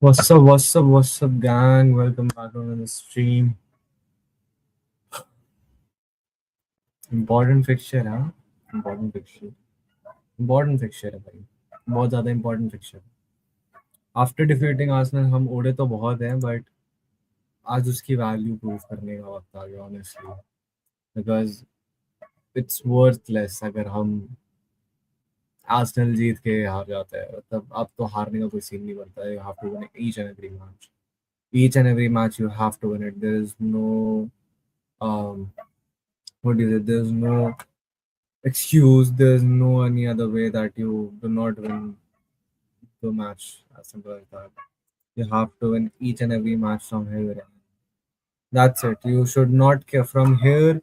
What's up, what's up, what's up, gang? Welcome back on the stream. Important fixture, हाँ? Important fixture. Important fixture है भाई. बहुत ज़्यादा important fixture. After defeating Arsenal, हम उड़े तो बहुत हैं, but आज उसकी value prove करने का वक्त आ गया, honestly. Because it's worthless अगर हम Arsenal जीत के हार जाते हैं. तब अब तो हारने का कोई सीन नहीं बनता है. You have to win each and every match. Each and every match you have to win it. There is no um, what is it? There's no excuse. There's no any other way that you do not win the match. As simple as that. You have to win each and every match from here. That's it. You should not care from here.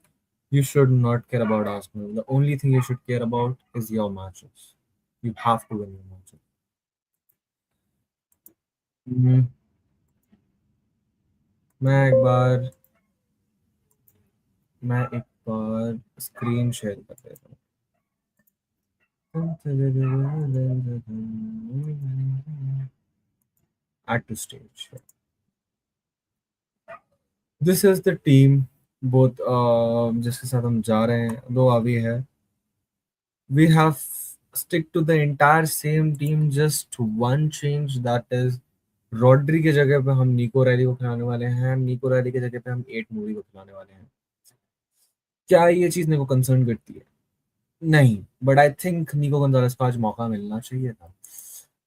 You should not care about Arsenal. The only thing you should care about is your matches. You have to win your matches. हम्म, मैं एक बार मैं एक बार screen share कर देता हूँ. Add to stage. This is the team both जिसके साथ हम जा रहे हैं दो अभी है we have stick to the entire same team just one change that is Rodri की जगह पे हम निको रैली को खिलाने वाले हैं निको रैली की जगह पे हम एट मूवी को खिलाने वाले हैं क्या ये चीज मेरे को कंसर्न करती है नहीं बट आई थिंक निको गोंजालेस को आज मौका मिलना चाहिए था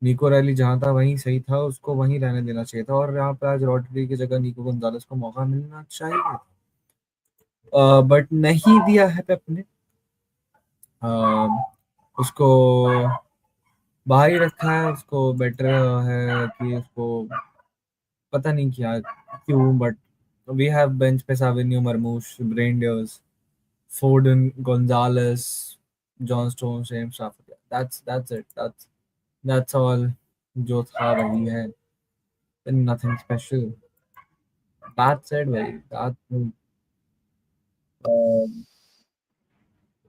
निको रैली जहां था वहीं सही था उसको वहीं रहने देना चाहिए था और यहाँ पे आज रॉड्री की जगह निको गोंजालेस को मौका मिलना चाहिए था बट नहीं दिया है पेप ने अ, उसको बाहर ही रखा है उसको बेटर है कि उसको पता नहीं क्या क्यों बट वी हैव बेंच पे साविनियो मरमूश ब्रेंडर्स Foden Gonzalez John Stone same stuff that's it that's all जो था वही है nothing special that's it भाई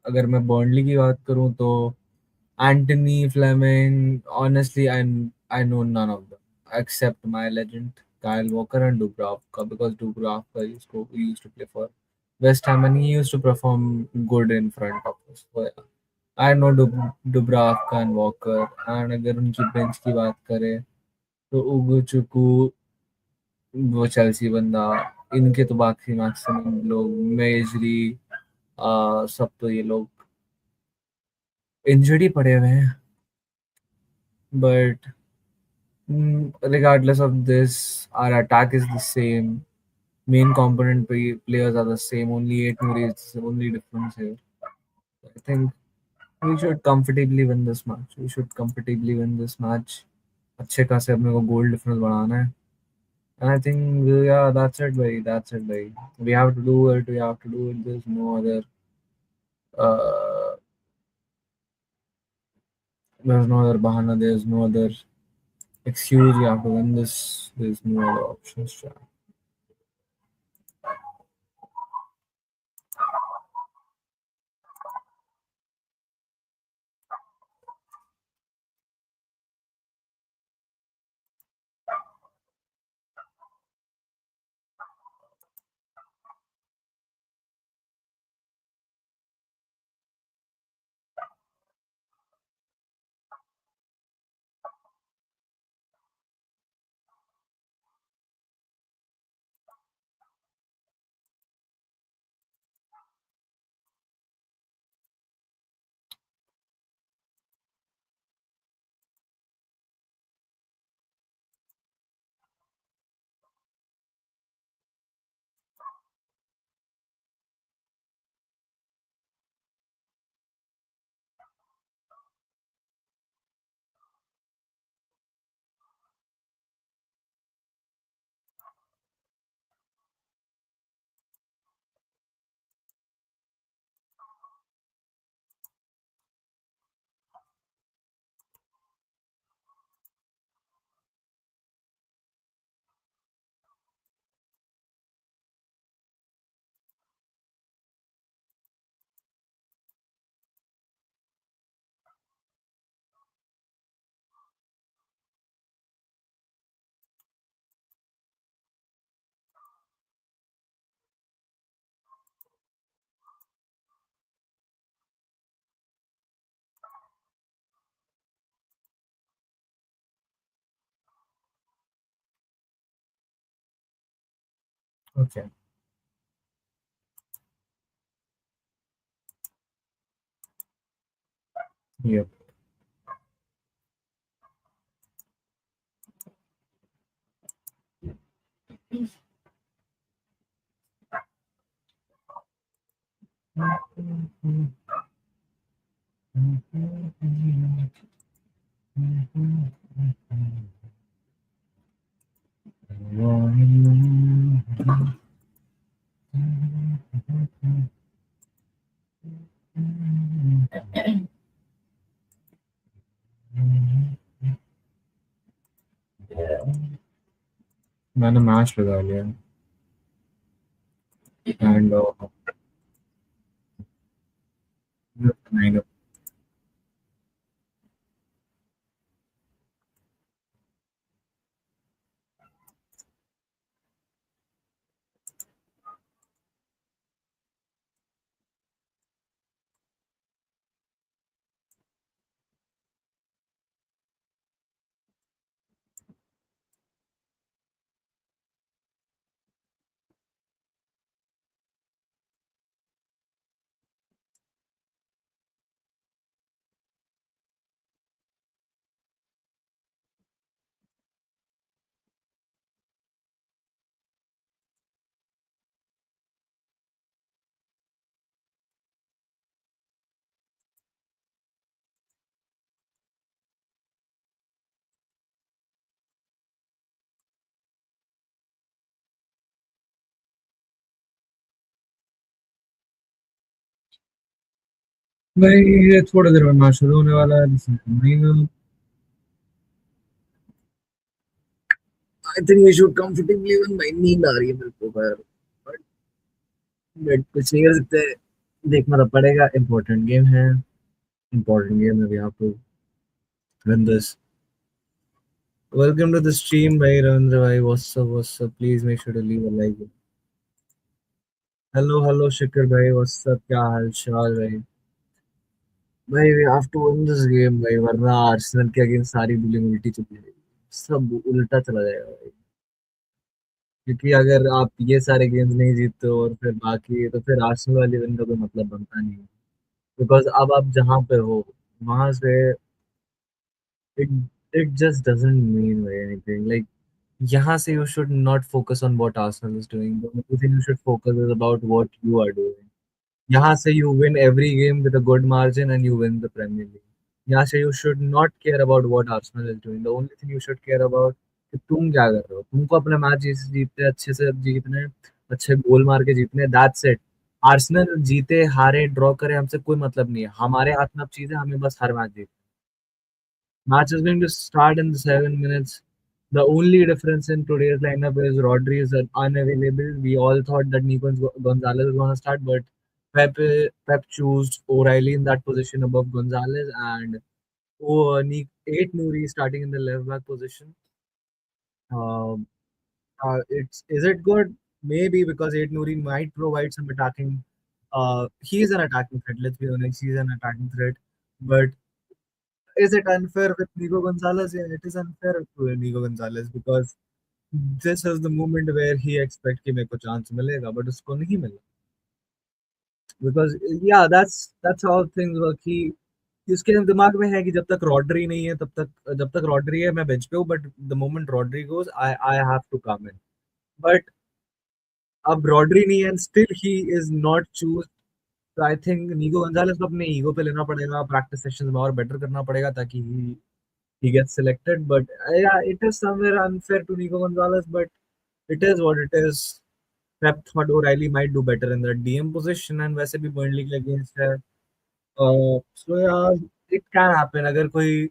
अगर मैं बर्नली की बात करूं तो Anthony Fleming, honestly, I know none of them except my legend Kyle Walker and Dubravka because Dubravka used to play for West Ham and he used to perform good in front of us. So yeah, I know Dubravka and Walker and अगर उनकी bench की बात करें तो उगुचुकू वो Chelsea बंदा इनके तो बाकी मैक्सिमम लोग मेजरी सब तो ये लोग इंजर्ड ही पड़े हुए हैं but regardless of this, our attack is the same. Main component players are the same. Only 8 Muri is the only difference here. I think we should comfortably win this match. We should comfortably win this match. अच्छे खासे अपने को goal difference बढ़ाना है. And I think yeah, that's it, bhai. That's it, bhai. We have to do it. We have to do it. There's no other. Uh, there's no other bahana. There's no other excuse. We have to win this. There's no other options. Okay. Yep. मैंने match लगा लिया and भाई ये थोड़ी देर में match शुरू होने वाला है नहीं I think we should comfortably win भाई नींद आ रही है मेरे को पर बेड पे सही कर सकते हैं देखना तो पड़ेगा इम्पोर्टेंट गेम है इम्पोर्टेंट गेम है we have to win this. Welcome to the stream भाई रविंद्र भाई what's up please make sure to leave a like hello hello Shikhar भाई व्हाट्स अप क्या हाल चाल भाई भाई we have to win this game भाई वरना आर्सेनल के अगेंस्ट सारी बुलिंग उल्टी चली जाएगी सब उल्टा चला जाएगा भाई क्योंकि अगर आप ये सारे गेम्स नहीं जीतते हो और फिर बाकी तो फिर आर्सेनल वाली विन का कोई मतलब बनता नहीं है बिकॉज अब आप जहाँ पे हो वहां से it it just doesn't mean very anything like यहाँ से you should not focus on what Arsenal is doing the only thing you should focus is about what you are doing यहाँ से you win every game with a good margin and you win the Premier League यहाँ से you should not care about what Arsenal is doing the only thing you should care about कि तुम क्या कर रहे हो तुमको अपने मैच जीतने अच्छे से जीतने अच्छे गोल मार के जीतने दैट्स इट आर्सेनल जीते हारे ड्रॉ करे हमसे कोई मतलब नहीं है हमारे हाथ में अब चीज है हमें बस हर मैच जीतना Match is going to start in 7 minutes. The only difference in today's lineup is Rodri is unavailable. We all thought that Nico Gonzalez was going to start, but Pep chose O'Reilly in that position above Gonzalez and eight Nuri starting in the left back position. Um, it's is it good? Maybe because eight Nuri might provide some attacking. He is an attacking threat. Let's be honest, he's an attacking threat, but is it unfair with Nico Gonzalez? Yeah, it is unfair to Nico Gonzalez because this is the moment where he expect कि मेरे को chance मिलेगा but उसको नहीं मिला because yeah that's how things work he उसके दिमाग में है कि जब तक रॉड्री नहीं है जब तक रॉड्री है मैं बेंच पे हूँ but the moment Rodri goes I have to come in but अब रॉड्री नहीं है still he is not choose तो आई थिंक नीगो गंजालेस को अपने ईगो पे लेना पड़ेगा प्रैक्टिस सेशंस में और बेटर करना पड़ेगा ताकि he gets selected. But yeah, it is somewhere unfair to Nico Gonzalez, but it is what it is. Pep thought O'Reilly might do better in the DM position, and वैसे भी Burnley के against है. So yeah, it can happen. अगर कोई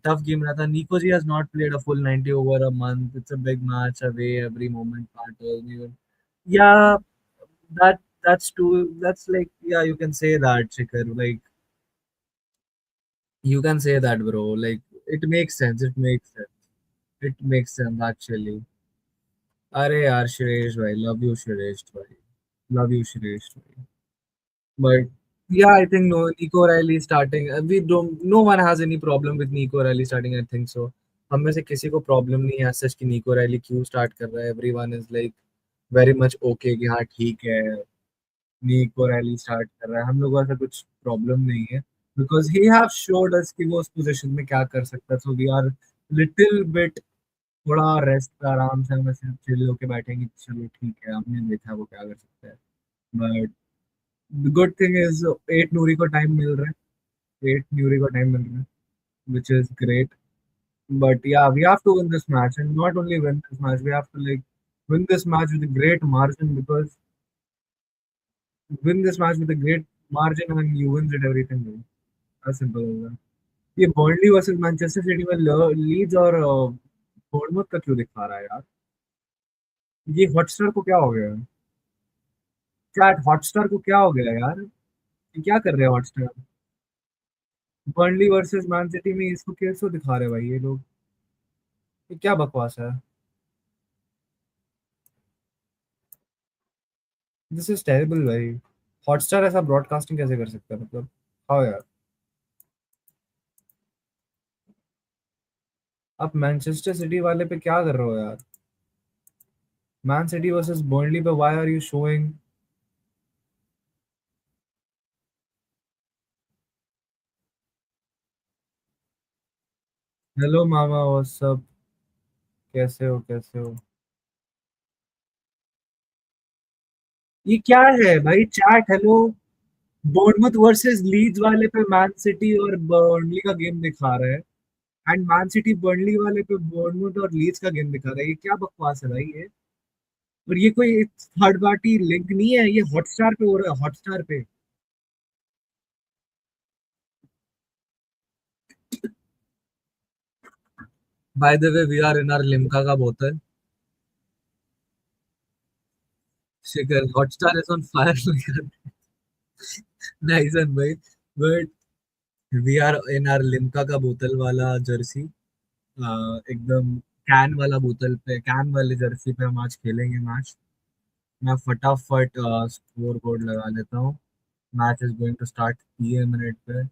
tough game रहता, Nico ji has not played a full 90 over a month. It's a big match away, every moment matters. Even yeah, that's true. That's like yeah, you can say that, Shikhar. Like you can say that, bro. Like it makes sense. It makes sense. It makes sense actually. अरे यार श्रेयस भाई love you Shreyas भाई love you Shreyas भाई but yeah I think no Nico Riley starting we don't no one has any problem with Nico Riley starting I think so हम में से किसी को प्रॉब्लम नहीं है सच कि निको रैली क्यों स्टार्ट कर रहा है everyone is like very much okay कि हाँ ठीक है, नीको रैली स्टार्ट कर रहा है, हम लोग को ऐसा कुछ प्रॉब्लम नहीं है, because he have showed us कि वो उस पोजीशन में क्या कर सकता है, so we are little bit, थोड़ा रेस्ट पे आराम से हम ऐसे चिल होके बैठेंगे, चलो ठीक है हमने देखा वो क्या कर सकता है। But the good thing is 8 नूरी को टाइम मिल रहा है, 8 न्यूरी को टाइम मिल रहा है, which is great. But yeah, we have to win this match, and not only win this match, we have to like win this match with a great margin, because win this match with a great margin and you wins it everything. Man. As simple as that. ये Burnley versus Manchester city में Leeds और बोर्नमouth का क्यों दिखा रहा है यार? ये हॉटस्टार को क्या हो गया? चैट, हॉटस्टार को क्या हो गया यार? ये क्या कर रहे हैं Hotstar? Burnley versus Man City में इसको कैसे दिखा रहे हैं भाई ये लोग? ये क्या बकवास है? दिस इज टेरिबल भाई। हॉटस्टार ऐसा ब्रॉडकास्टिंग कैसे कर सकता है, मतलब हाँ यार। आप मैनचेस्टर सिटी वाले पे क्या कर रहे हो यार? मैन सिटी वर्सेस बर्नली पे why are you showing? Hello मामा, वो सब कैसे हो, कैसे हो? ये क्या है भाई चैट, हेलो? बोर्नमouth वर्सेस लीड्स वाले पे मैन सिटी और बर्नली का गेम दिखा रहा है, एंड मैन सिटी बर्नली वाले पे बोर्नमouth और लीड्स का गेम दिखा रहा है, ये क्या बकवास है भाई ये? और ये कोई थर्ड पार्टी लिंक नहीं है, ये हॉटस्टार पे हो रहा है, हॉटस्टार पे। By the way we are in our Limca का बोतल, Shikhar Hotstar is on fire. Nice one भाई। But we are in our Limca का बोतल वाला जर्सी, एकदम कैन वाला बोतल पे, कैन वाले जर्सी पे हम आज खेलेंगे मैच। मैं फटाफट स्कोर बोर्ड लगा लेता हूँ। Match is going to start 3 minute पे।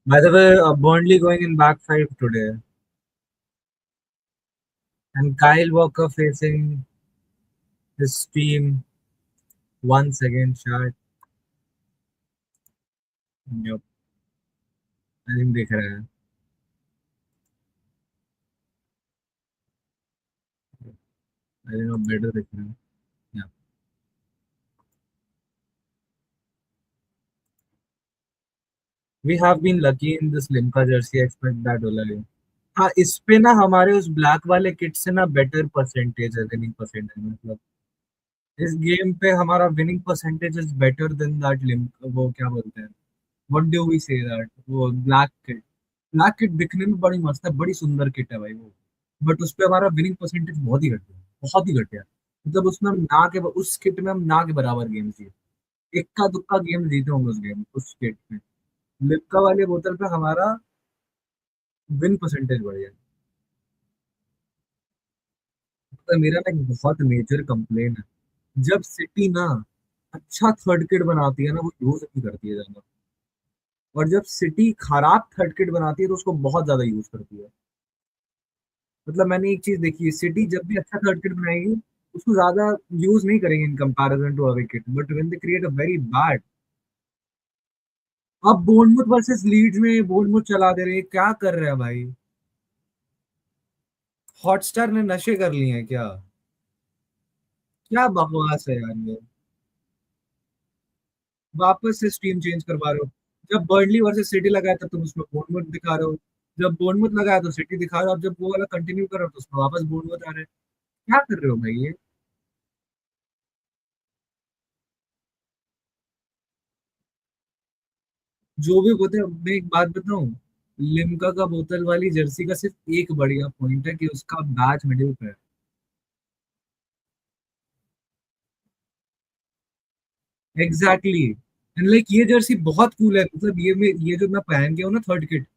By the way, Burnley going in back five today, and Kyle Walker facing his team once again. Chat, yep, I think दिख रहा है। I think अब better दिख रहा है। Yeah. We have been lucky in this Limca jersey. I expect that होला। हाँ, इस पे ना हमारे उस ब्लैक वाले किट से ना बेटर परसेंटेज है, विनिंग परसेंटेज, मतलब इस गेम पे हमारा winning percentage is better than that लिम, वो क्या बोलते हैं, what do we say that, वो ब्लैक किट। ब्लैक किट दिखने में बड़ी मस्त है, बड़ी सुंदर किट है भाई वो, बट उस पे हमारा विनिंग परसेंटेज बहुत ही घटिया, बहुत ही घटिया। मतलब उसमें हम ना के, उस किट में हम ना के बराबर गेम जीते, इक्का दुक्का गेम जीते होंगे उस गेम, उस किट में। लिप्का वाले बोतल पे हमारा विन परसेंटेज बढ़िया है। तो मेरा ना एक बहुत मेजर कंप्लेन है, जब सिटी ना अच्छा थर्ड किट बनाती है ना, वो यूज नहीं करती है ज्यादा, और जब सिटी खराब थर्ड किट बनाती है तो उसको बहुत ज्यादा यूज करती है। मतलब मैंने एक चीज देखी है, सिटी जब भी अच्छा थर्ड किट बनाएगी उसको ज्यादा यूज नहीं करेंगे इन comparison to away kit, but when they create a very bad. अब बोर्नमouth वर्सेस लीड्स में बोर्नमouth चला दे रहे हैं, क्या कर रहे हैं भाई? हॉटस्टार ने नशे कर लिए हैं क्या? क्या बकवास है यार ये? वापस से स्ट्रीम चेंज करवा रहे हो। जब बर्नली वर्सेस सिटी लगाया था तुम उसमें बोर्नमouth दिखा रहे हो, जब बोर्नमouथ लगाया तो सिटी दिखा रहे हो, अब जब वो वाला कंटिन्यू कर रहे हो तो उसमें वापस बोर्नमouth आ रहे हैं। क्या कर रहे हो भाई ये? जो भी बोलते हैं, मैं एक बात बताऊं, लिम्का का बोतल वाली जर्सी का सिर्फ एक बढ़िया पॉइंट है कि उसका बैच मिडिल पे है। एग्जैक्टली, एंड लाइक ये जर्सी बहुत कूल है, मतलब ये जो मैं पहन के हूं ना थर्ड किट,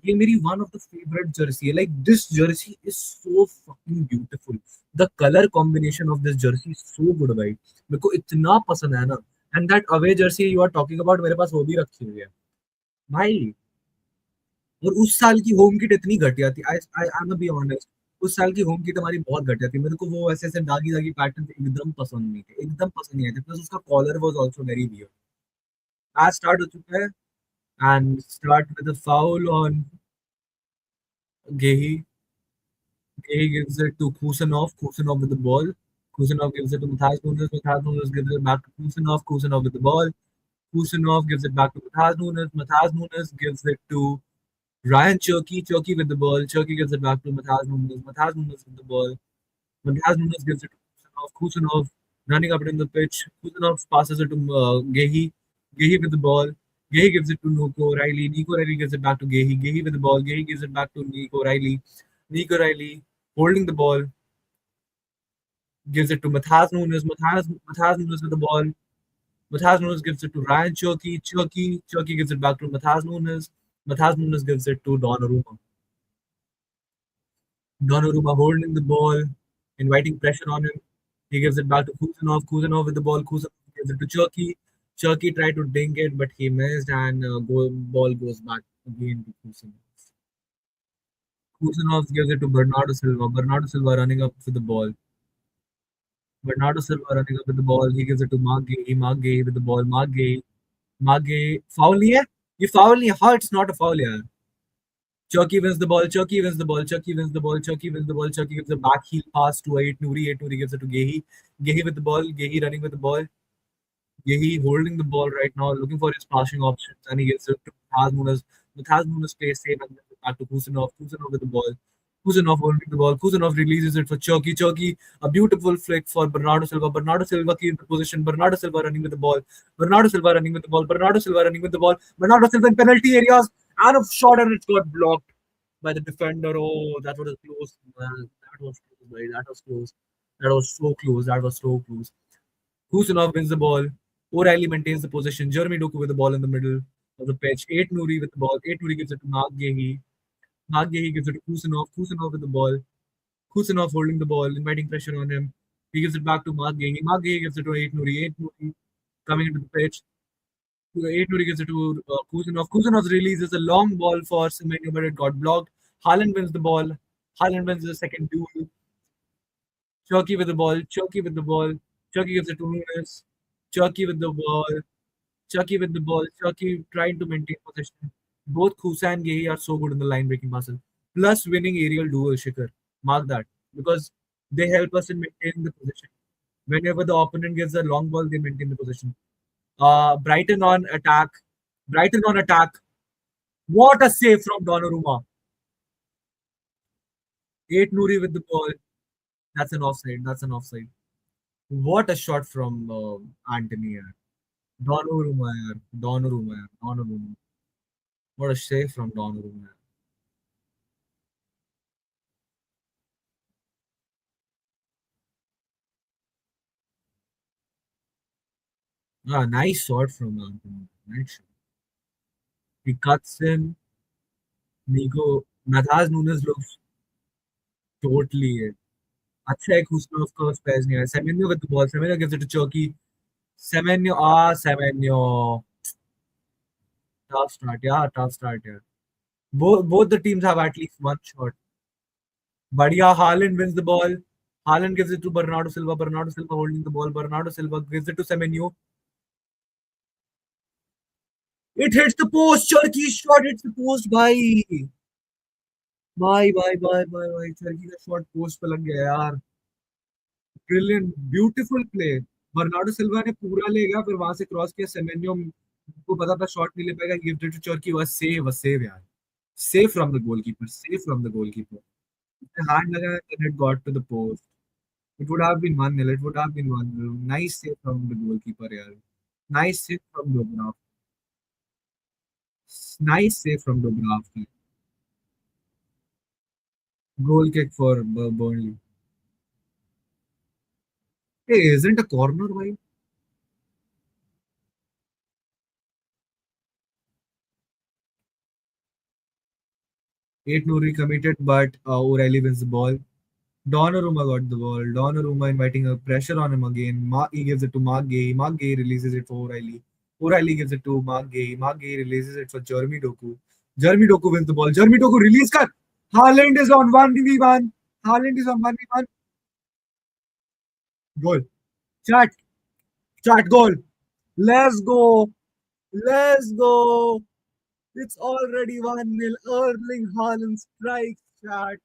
ये मेरी one of the favourite jersey है। Like this jersey is so fucking beautiful, the colour combination of this jersey is so good भाई, मेरे को इतना पसंद है ना। And that away jersey you are talking about, मेरे पास वो भी रखी हुई है भाई। और उस साल की होम किट इतनी घटिया थी, आई आई आई एम बी ऑनेस्ट। उस साल की होम किट हमारी बहुत घटिया थी, मेरे को वो ऐसे ऐसे दागी दागी पैटर्न एकदम पसंद नहीं थे, एकदम पसंद नहीं आए थे, प्लस उसका collar was also very weird. आज स्टार्ट हो चुका है, and start with a foul on Gehi. Gehi gives it to Kusanov. Kusanov with the ball. Kusanov gives it to Matthias Nunes. Matthias Nunes gives it back to Kusanov. Kusanov with the ball. Kusanov gives it back to Matthias Nunes. Matthias Nunes gives it to Ryan Cherky. Cherky with the ball. Cherky gives it back to Matthias Nunes. Matthias Nunes with the ball. Matthias Nunes gives it to Kusanov. Kusanov running up in the pitch. Kusanov passes it to Gehi. Gehi with the ball. Gehi gives it to Nico Riley. Nico Riley gives it back to Gehi. Gehi with the ball. Gehi gives it back to Nico Riley. Nico Riley holding the ball, gives it to Matthias Nunes. Matthias Nunes with the ball. Matthias Nunes gives it to Ryan Cherky. Cherky gives it back to Matthias Nunes. Matthias Nunes gives it to Donnarumma. Donnarumma holding the ball, inviting pressure on him. He gives it back to Kuznov. Kuznov with the ball. Kuznov gives it to Cherky. Cherky tried to dink it, but he missed, and ball goes back again to Kuznov. Kuznov gives it to Bernardo Silva. Bernardo Silva running up with the ball. Bernardo Silva running up with the ball. He gives it to Mark Gay. Mark Gay with the ball. Mark Gay. Mark Gay. Foul नहीं है? ये foul नहीं है. How it's not a foul यार? Chucky wins the ball. Chucky wins the ball. Chucky wins the ball. Chucky wins the ball. Chucky gives a back heel pass to Eight Nuri. Eight Nuri gives it to Gehi. Gehi with the ball. Gehi running with the ball. Gehi holding the ball right now, looking for his passing options, and he gives it to Matthias Nunes. Matthias Nunes plays safe and gives it back to Kuzinov. Kuzinov with the ball. Kuzinov holding the ball. Kuzinov releases it for Chucky. Chucky, a beautiful flick for Bernardo Silva. Bernardo Silva keeps the position. Bernardo Silva running with the ball. Bernardo Silva running with the ball. Bernardo Silva running with the ball. Bernardo Silva in penalty areas and a shot, and it got blocked by the defender. Oh, that was close. Man. That was close, boy. That was close. That was so close. That was so close. Kusanov wins the ball. O'Reilly maintains the possession. Jeremy Doku with the ball in the middle of the pitch. Eight Nuri with the ball. Eight Nuri gives it to Mark Gehi. Mark Gehi gives it to Kusanov. Kusanov with the ball. Kusanov holding the ball, inviting pressure on him. He gives it back to Mark Gehi. Mark Gehi gives it to Eight Nuri. Eight Nuri coming into the pitch. Eight Nuri gives it to Kusanov. Kusanov releases a long ball for Semenyo, but it got blocked. Haaland wins the ball. Haaland wins the second duel. Chucky with the ball. Chucky with the ball. Chucky gives it to Nunes. Chucky with the ball. Chucky with the ball. Chucky trying to maintain possession. Both Kusa and Gehi are so good in the line breaking passes. Plus winning aerial duel, Shikhar. Mark that. Because they help us in maintaining the position. Whenever the opponent gets a long ball, they maintain the position. Brighton on attack. Brighton on attack. What a save from Donnarumma. 8 Nuri with the ball. That's an offside. That's an offside. What a shot from Anthony. Yaar. Donnarumma. Yaar. Donnarumma. Yaar. Donnarumma. What a save from Donnarumma. Ah, nice shot from Anthony. Nice shot. He cuts in. Nico. Matthias Nunes looks totally it. अच्छा एक उसका उसका space नहीं है. Semenyo with the ball. Semenyo gives it to Cherky. Semenyo. Tough start. Yeah, tough start. Yeah. Both the teams have at least one shot. But yeah, Haaland wins the ball. Haaland gives it to Bernardo Silva. Bernardo Silva holding the ball. Bernardo Silva gives it to Semenyo. It hits the post. Cherky's shot hits the post. Bye. Bye. Cherky का shot post पे लग गया यार. Brilliant, beautiful play. Bernardo Silva ने पूरा ले गया, फिर वहां से क्रॉस किया. सेमेन्यो को पता था शॉट नहीं ले पाएगा. Gift to Cherki. Was save यार. Save from the goalkeeper. Save from the goalkeeper. Hand लगा and it got to the post. It would have been 1-0. It would have been 1-0. Nice save from the goalkeeper यार. Nice save from Dobrov. Nice save from Dobrov. Goal kick for Burnley. Hey, isn't a corner wide? 8 Nuri committed, but O'Reilly wins the ball. Donnarumma got the ball. Donnarumma inviting a pressure on him again. He gives it to Mark Gay. Mark Gay releases it for O'Reilly. O'Reilly gives it to Mark Gay. Mark Gay releases it for Jeremy Doku. Jeremy Doku wins the ball. Jeremy Doku release कर. Haaland is on 1v1. Haaland is on 1v1. Goal. Chat. Chat goal. Let's go. Let's go. It's already 1-0. Erling Haaland strikes, chat.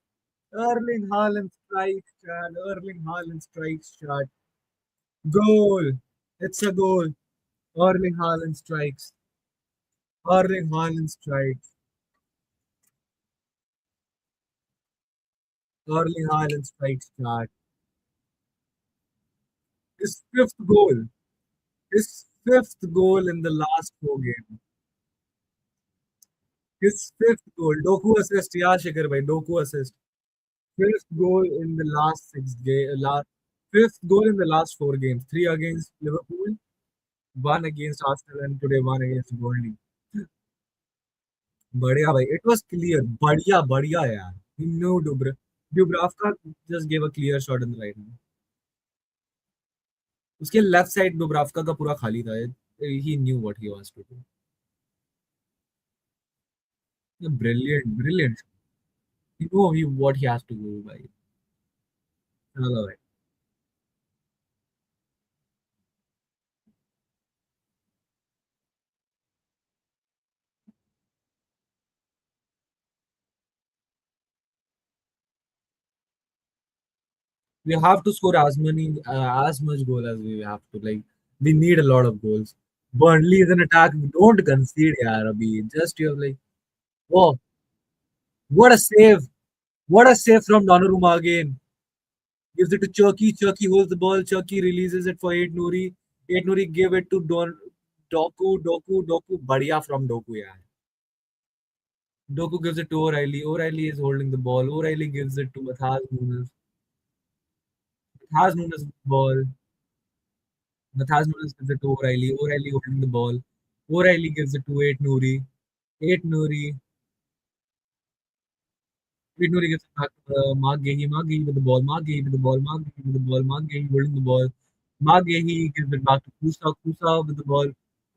Erling Haaland strikes, chat. Erling Haaland strikes, chat. Goal. It's a goal. Erling Haaland strikes. Erling Haaland strikes. Erling Haaland strikes, chat. His fifth goal. His fifth goal in the last four games. His fifth goal. Doku assist. Yeah, Shikhar bhai. Doku assist. Fifth goal in the last six game. Fifth goal in the last four games. Three against Liverpool, one against Arsenal, and today one against Burnley. बढ़िया भाई. It was clear. बढ़िया बढ़िया यार. He knew Dubravka just gave a clear shot in the right hand. उसके left side दुब्रावका का पूरा खाली था. He knew what he was to do. Brilliant, brilliant. He know what he has to do भाई. चलो भाई. We have to score as much goal as we have to. Like we need a lot of goals. Burnley is an attack. Don't concede, yaar. Abhi just you have like, oh, what a save! What a save from Donnarumma again. Gives it to Chucky. Chucky holds the ball. Chucky releases it for Eight Nuri. Eight Nuri give it to Doku. Doku. Badhiya from Doku, yaar. Doku gives it to O'Reilly. O'Reilly is holding the ball. O'Reilly gives it to Matthias Nunes. Matthias Nunes with the ball. Matthias Nunes gives it to O'Reilly. O'Reilly holding the ball. O'Reilly gives it to Eight Nuri. Eight Nuri. Eight Nuri gives it back to Mark Gehi. Mark Gehi with the ball. Mark Gehi with the ball. Mark Gehi with the ball. Mark Gehi holding the ball. Mark Gehi gives it back to Kusa. Kusa with the ball.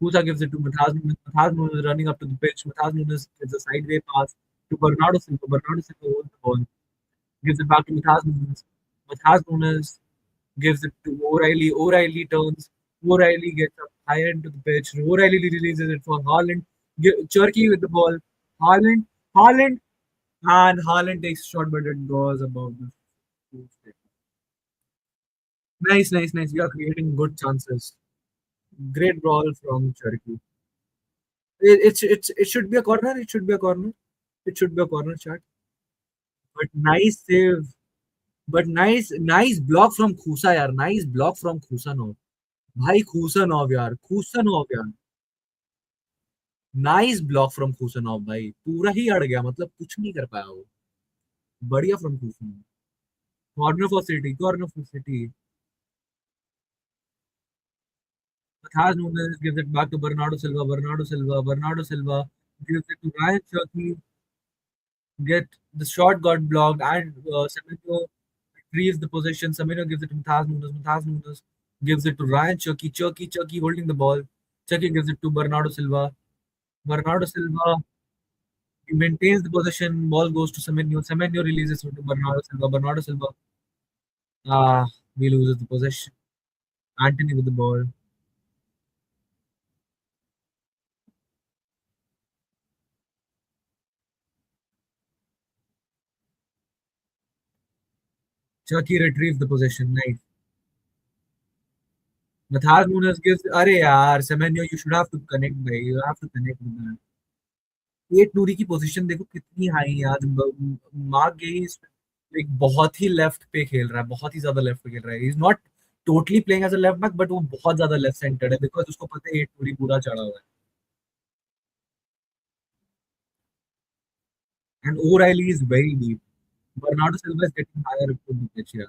Kusa gives it to Matthias Nunes. Matthias Nunes running up to the pitch. Matthias Nunes gives a sideway pass to Bernardo Silva. Bernardo Silva holds the ball. Gives it back to Matthias Nunes. Matthias Nunes gives it to O'Reilly. O'Reilly turns. O'Reilly gets up higher into the pitch. O'Reilly releases it for Haaland. Cherky with the ball. Haaland. Haaland. And Haaland takes a shot, but it goes above the post. Nice, nice, nice. We are creating good chances. Great ball from Cherky. It should be a corner. It should be a corner. It should be a corner shot. But nice save. But nice block from Khusa यार. Nice block from Khusanov. भाई Khusanov यार. Khusanov यार. Nice block from Khusanov भाई. पूरा ही अड़ गया. मतलब कुछ नहीं कर पाया वो. बढ़िया from Khusanov. Corner for City. Corner for City. Matthias Nunes gives it back to Bernardo Silva. Bernardo Silva. Bernardo Silva gives it to Ryan Cherky. Get the shot got blocked and Semenyo retrieves the possession. Semenyo gives it to Matthias Nunes. Matthias Nunes gives it to Ryan Cherky. Cherky holding the ball. Cherky gives it to Bernardo Silva. Bernardo Silva maintains the possession. Ball goes to Semenyo. Semenyo releases it to Bernardo Silva. Bernardo Silva he loses the possession. Anthony with the ball. Cherky retrieves the possession. Nice. Matthias Nunes gives. अरे यार Semenyo, you should have to connect भाई. You have to connect with that. Ait Nouri की position देखो कितनी high है आज. Mark gauge एक बहुत ही लेफ्ट पे खेल रहा है. बहुत ही ज्यादा लेफ्ट पे खेल रहा है. Is not totally playing as a left back but वो बहुत ज्यादा लेफ्ट सेंटर्ड है बिकॉज उसको पता है एट नूरी पूरा चढ़ा हुआ है. And O'Reilly is very deep. Bernardo Silva is getting higher to the pitch here.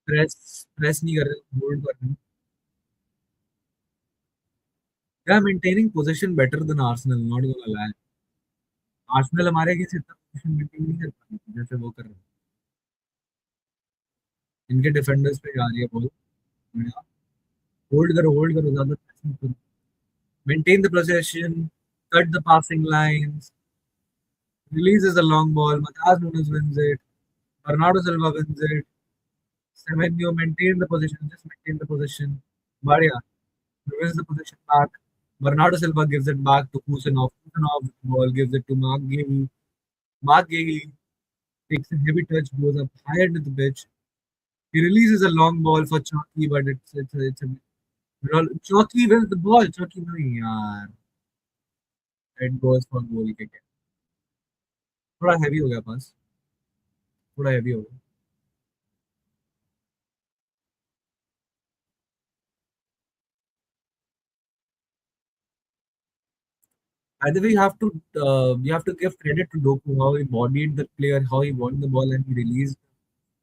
Press press नहीं कर रहे. होल्ड कर रहे हैं. They are maintaining position better than Arsenal. Not gonna lie. Arsenal हमारे अगेंस्ट इतना पोजीशन मेंटेन नहीं कर पाती जैसे वो कर रहे हैं. इनके डिफेंडर्स पे जा रही है बॉल। बढ़िया। होल्ड करो ज्यादा pressing करो। Maintain the possession, cut the passing lines, releases a long ball. Matthias Nunes wins it. Bernardo Silva wins it. Semenyo maintain the position, just maintain the position. Badia wins the position back. Bernardo Silva gives it back to Kusanov. Kusanov with the ball gives it to Mark Gahey. Mark Gahey takes a heavy touch, goes up higher to the pitch. He releases a long ball for Chucky, but it's a Chucky wins the ball. Chucky नहीं यार. It goes for goal kick. थोड़ा heavy हो गया पास. थोड़ा heavy हो गया. Either way, you have to give credit to Doku how he bodied the player, how he won the ball and he released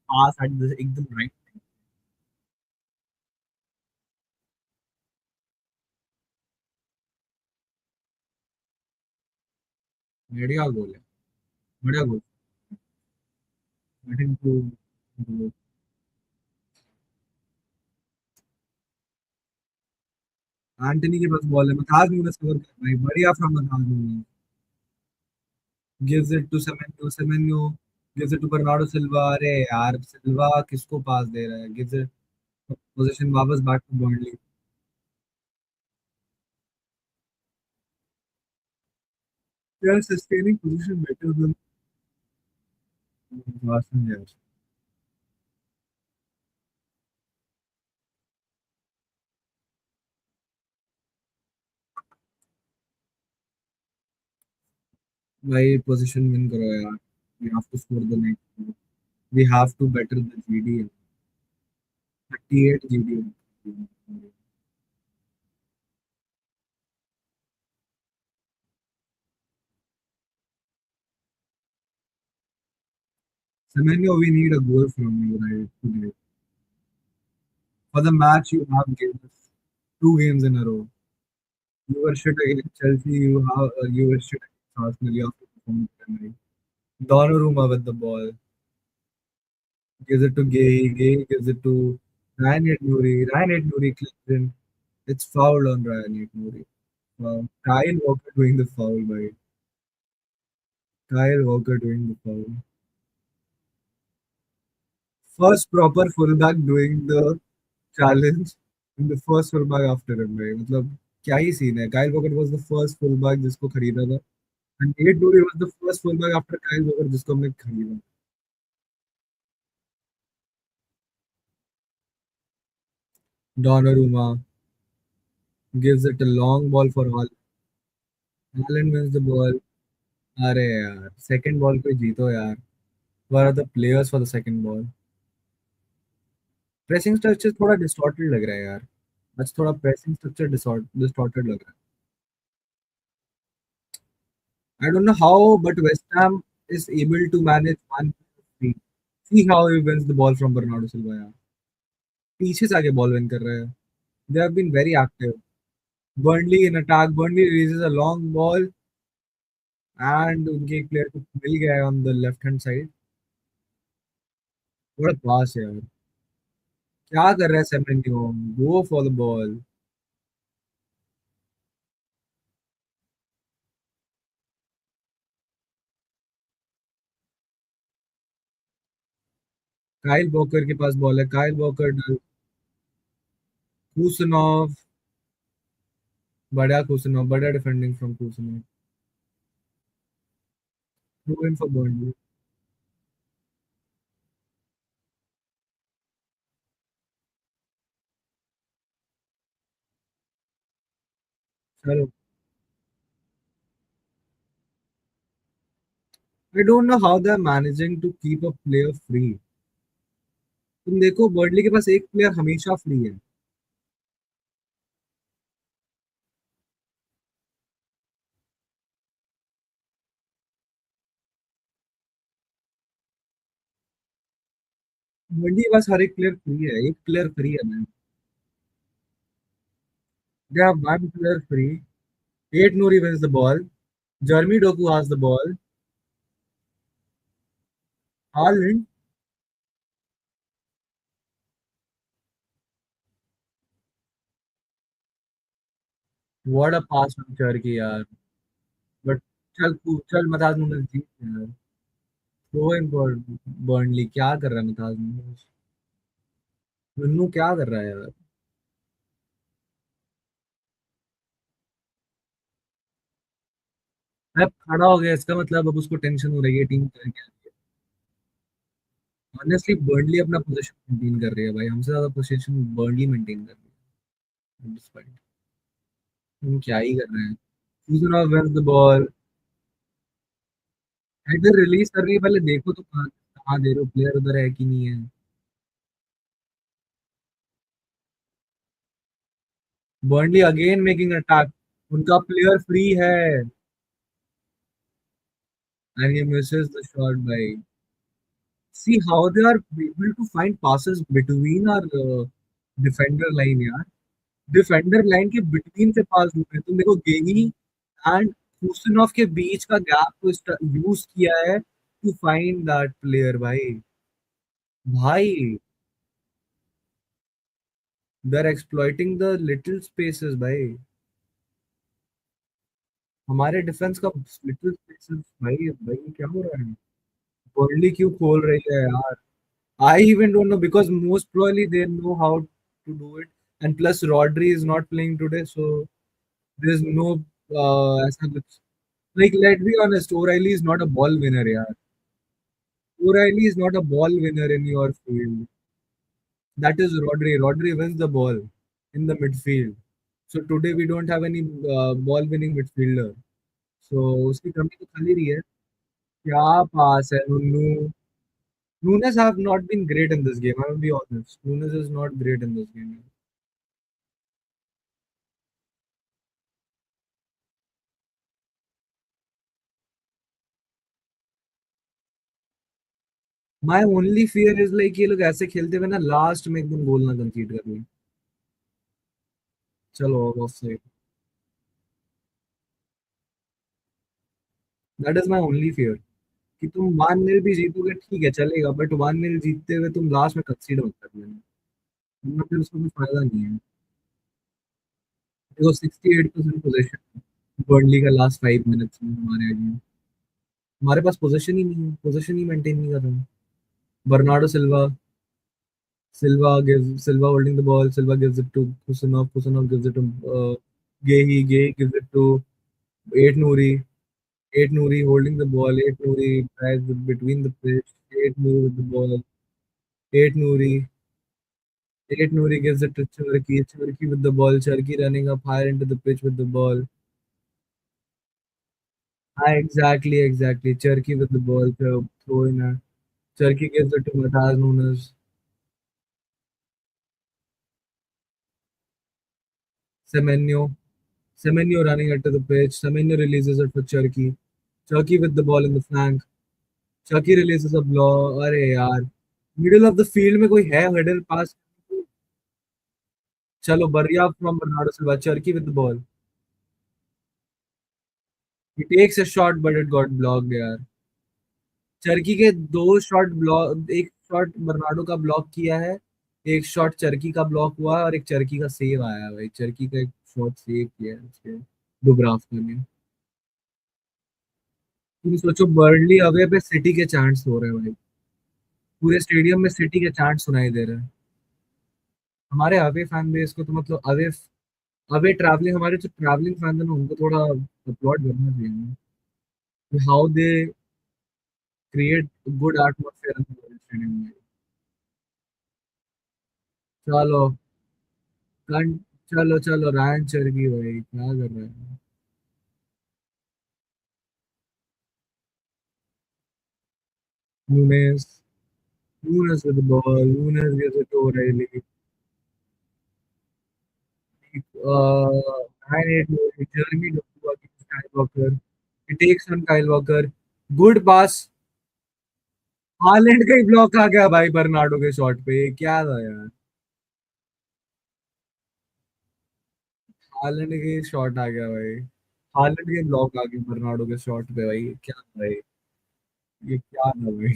pass at the एकदम right time. बढ़िया गोल है. बढ़िया गोल. Batting to एंटनी के पास ball है. मथाज newness cover कर भाई. बढ़िया from Matheus Nunes. Gives it to Semenyo. Semenyo gives it to Bernardo Silva. अरे यार सिल्वा किसको पास दे रहा है. Gives it पोजीशन वापस back to Burnley. They are sustaining position better than Arsenal. भाई पोजीशन विन करो यार. We have to score the next. We have to better the GD. 38 GD. Semenyo, we need a goal from you right today. For the match you have given us two games in a row. You were shit against Chelsea. You were shit against Arsenal. You have to perform tonight. Donnarumma with the ball gives it to Gay. Gay gives it to Ryan Nuri. Ryan Nuri clicks in. It's fouled on Ryan Nuri. Kyle Walker doing the foul by Kyle Walker doing the foul. First proper fullback doing the challenge in the first fullback after him भाई. मतलब क्या ही scene है. Kyle Walker was the first fullback जिसको खरीदा था. And Nate Dooley was the first fullback after Kyle Walker जिसको हमने खरीदा. Donnarumma gives it a long ball for Haaland. Haaland wins the ball. अरे यार second ball पे जीतो यार. What are the players for the second ball? Pressing structure थोड़ा distorted लग रहा है यार. आज थोड़ा pressing structure distorted लग रहा है. I don't know how, but West Ham is able to manage one three. See how he wins the ball from Bernardo Silva यार. पीछे से आके बॉल विन कर रहे हैं. They have been very active. Burnley in attack. Burnley releases a long ball and उनके एक player को मिल गया है on the left hand side. What a pass है यार. क्या कर रहा है Semenyo. Go for the ball. Kyle Walker के पास बॉल है. Kyle Walker. कुसनोव. बढ़िया कुसनोव. बढ़िया defending from Khusanov. Throw in for Burnley. चलो. I don't know how they are managing to keep a player free. तुम देखो Burnley के पास एक प्लेयर हमेशा फ्री है. बर्नली के पास हर एक प्लेयर फ्री है. एक प्लेयर फ्री है ma'am. They have one player free. Eight Nuri wins the ball. Jeremy Doku has the ball. Haaland. What a pass from Cherki यार। बट चल मताज नूनस जीत यार। थ्रो इन फॉर बर्नली, क्या कर रहा है मताज नूनस? नन्नू क्या कर रहा है यार? अब खड़ा हो गया, इसका मतलब अब उसको टेंशन हो रही है टीम क्या। ऑनेस्टली बर्नली अपना पोजीशन मेंटेन कर रही है भाई, हमसे ज्यादा पोजीशन बर्नली मेंटेन कर रही है डिस्पाइट। हम क्या ही कर रहे हैं। Who's wins the ball? Header release कर रही है, पहले देखो तो कहाँ कहाँ दे रहे हो, प्लेयर उधर है कि नहीं है। बर्नली अगेन मेकिंग अटैक, उनका प्लेयर फ्री है and he misses the shot by, see how they are able to find passes between our defender line यार। डिफेंडर लाइन के बिटवीन से पास हुए हैं, तुम देखो गेनी एंड हुसैनोव के बीच का गैप को यूज किया है टू फाइंड दैट प्लेयर भाई। भाई they are exploiting the little spaces भाई। हमारे डिफेंस का लिटिल स्पेसेस भाई। भाई क्या हो रहा है? बर्नली क्यों खोल रही है यार? I even don't know because most probably they know how to do it, and plus Rodri is not playing today, so there is no ऐसा कुछ। Like, let's be honest, O'Reilly is not a ball winner, yeah. O'Reilly is not a ball winner in your field. That is Rodri. Rodri wins the ball in the midfield. So today we don't have any ball winning midfielder. So उसकी कमी तो खली रही है। क्या पास है नुन्नू? Nunes have not been great in this game. I will be honest. Nunes is not great in this game. My only fear is like ये लोग ऐसे खेलते हुए ना लास्ट में एकदम गोल ना कंसीड कर लें। चलो off side. That is my only fear कि तुम 1-0 भी जीतोगे ठीक है चलेगा, बट 1-0 जीतते हुए तुम लास्ट में कंसीडर मत कर लेना, वरना फिर उसका कोई फायदा नहीं है। देखो 68% पोजीशन बर्नली का लास्ट 5 मिनट्स में हमारे आगे। हमारे पास पोजीशन ही नहीं है, पोजीशन ही मेंटेन नहीं कर रहे हैं। Bernardo Silva, Silva holding the ball. Silva gives it to Kusanov. Kusanov gives it to Gehi. Gehi gives it to Eight Nouri. Eight Nouri holding the ball. Eight Nouri tries between the pitch. Eight Nouri with the ball. Eight Nouri. Eight Nouri gives it to Cherki. Cherki with the ball. Cherki running up higher into the pitch with the ball. Ah, exactly, exactly. Cherki with the ball. Throw in. Cherki gives it to Mataz Nunes. Semenyo. Semenyo running into the pitch. Semenyo releases it for Cherki. Cherki with the ball in the flank. Cherki releases a blow. अरे यार, middle of the field में कोई है header पास? चलो बढ़िया from Bernardo Silva. Cherki with the ball. He takes a shot but it got blocked यार। चरकी के दो शॉट ब्लॉक, एक शॉट बर्नार्डो का ब्लॉक किया है, एक शॉट चरकी का ब्लॉक हुआ है और एक चरकी का सेव आया है भाई। चरकी का एक शॉट सेव किया है उसके दुबरावका ने। तुम सोचो बर्नली अवे पे सिटी के चांट्स हो रहे हैं भाई, पूरे स्टेडियम में सिटी के चांट्स सुनाई दे रहे हैं। हमारे अवे फैन बेस को तो मतलब अवे अवे ट्रैवलिंग, हमारे जो ट्रैवलिंग फैन है ना उनको थोड़ा अपलॉड करना चाहिए how they create good atmosphere in the stadium में। चलो कं चलो चलो रायन चरगी भाई क्या कर रहे हैं? Nunes, Nunes with the ball. Nunes gives it to O'Reilly. 9-8 Jeremy Doku against Kyle Walker. He takes on Kyle Walker. Good pass. Holland का ही ब्लॉक आ गया भाई बर्नार्डो के शॉट पे, ये क्या था यार? हालैंड के शॉट आ गया भाई। हालैंड के ब्लॉक आ गए बर्नार्डो के शॉट पे भाई, ये क्या था भाई? ये क्या था भाई?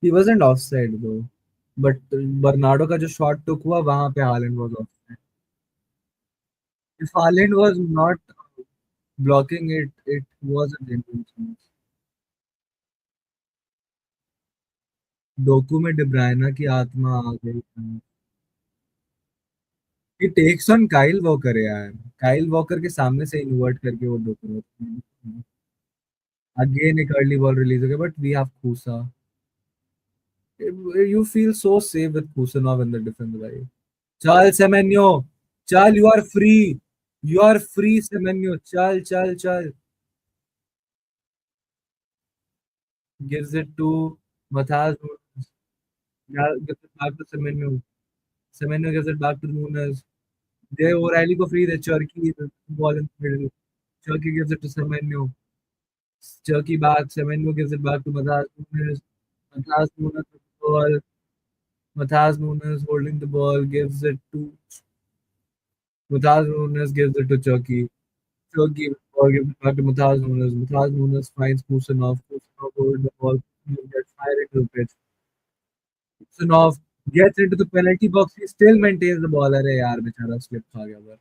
He wasn't offside though. But Bernardo का जो शॉट टुक हुआ वहां पे Holland was of. If Haaland was not blocking it, it was a genuine chance. Docu में डिब्रायना की आत्मा आ गई. ये टेक्स ऑन काइल वॉकर है यार. काइल वॉकर के सामने से इन्वर्ट करके वो डोकू. अगेन एक अर्ली बॉल रिलीज हो गया बट वी हैव खूसा. You feel so safe with Kusanov in the defense, right? Chal Semenyo, Chal, you are free. You are free, Semenyo. Chal, Chal, Chal. Gives it to Mathas. Yeah, gives it back to Semenyo. Semenyo gives it back to Nunes. They O'Reilly go free. The Cherky, the ball in the middle. Cherky gives it to Semenyo. Cherky back. Semenyo gives it back to Mathas Nunes. Mathas Nunes with the ball. Mathas Nunes holding the ball. Gives it to Mathas Nunes. Gives it to Cherky. Turkey ball given back to Matthias Nunes. Matthias Nunes finds Kusanov. Kusanov holds the ball. Kusanov gets fired into the pitch. Kusanov gets into the penalty box. He still maintains the ball. अरे यार बेचारा slip खा गया उधर.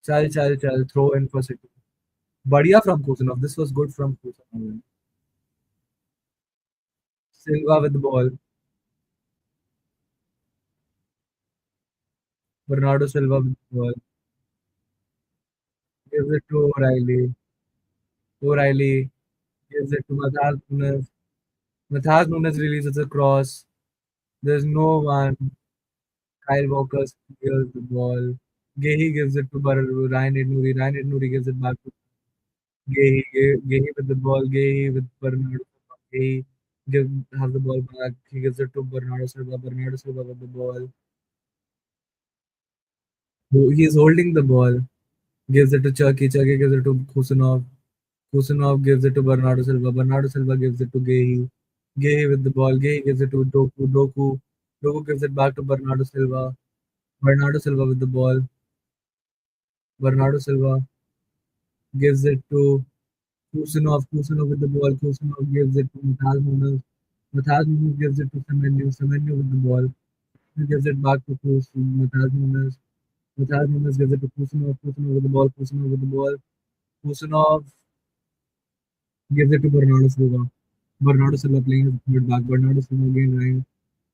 चल चल चल throw in for City. बढ़िया from Kusanov. This was good from Kusanov. Silva with the ball. Bernardo Silva with the ball. Gives it to O'Reilly. O'Reilly gives it to Matthias Nunes. Matthias Nunes releases a cross. There's no one. Kyle Walker steals the ball. Gehi gives it to Ryan Ednuri. Ryan Ednuri gives it back to Gehi. Gehi with the ball. Gehi with Bernardo. Gehi give, has the ball back. He gives it to Bernardo Silva. Bernardo Silva with the ball. He is holding the ball. Gives it to Chucky. Chucky gives it to Kusanov. Kusanov gives it to Bernardo Silva. Bernardo Silva gives it to Gehi. Gehi with the ball. Gehi gives it to Doku. Doku. Doku gives it back to Bernardo Silva. Bernardo Silva with the ball. Bernardo Silva gives it to Kusanov. Kusanov with the ball. Kusanov gives it to Mathas Nunes. Mathas Nunes gives it to Semenyo. Semenyo with the ball. He gives it back to Mathas Nunes. Mathas Nunes gives it to Kusanov. Kusanov with the ball. Kusanov with the ball. Kusanov gives it to Bernardo Silva. Bernardo Silva playing his third back. Bernardo Silva again right.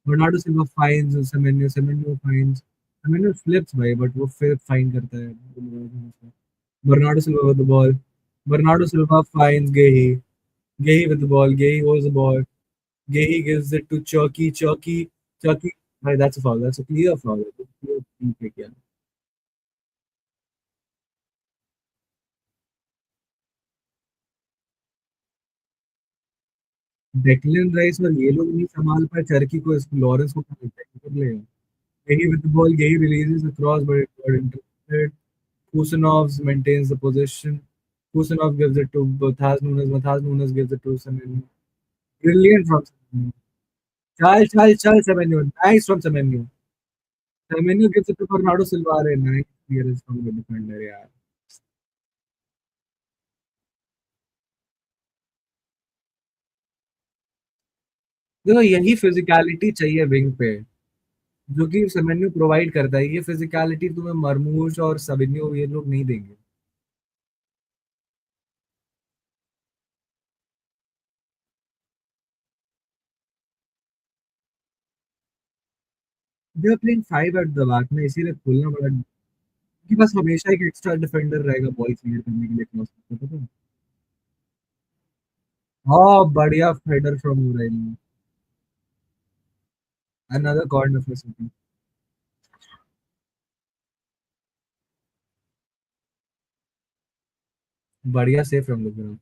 Bernardo Silva finds Semenyo. Semenyo finds. Semenyo flips भाई but वो फिर fine करता है. Bernardo Silva with the ball. Bernardo Silva finds Gehi. Gehi with the ball. Gehi holds the ball. Gehi gives it to Chucky. Chucky. Chucky. Right, that's a foul. That's a clear foul. That's a clear free kick, yeah. Declan Rice और ये लोग नहीं संभाल पाए Turkey को. इसको Lawrence को कर लेगा. Gehi with the ball. Gehi releases the cross, but it got intercepted. Kusanov maintains the possession. Kusanov gives it to Mathas Nunes. Mathas Nunes gives it to Semenyo. Brilliant from Semenyo. Chal, chal, chal, Semenyo. Nice from Semenyo. Semenyo gives it to Bernardo Silva. Nice clearance from the defender, यार. देखो यही physicality चाहिए wing पे जो कि सेमेन्यू provide करता है. ये फिजिकलिटी तुम्हें मरमूश और साबिन्यो ये लोग नहीं देंगे. They are playing five at the back में इसीलिए खोलना बड़ा कि बस हमेशा एक एक्स्ट्रा डिफेंडर रहेगा बॉल क्लियर करने के लिए क्रॉस करता था. हाँ बढ़िया header from O'Reilly. Another corner for City. बढ़िया save from the.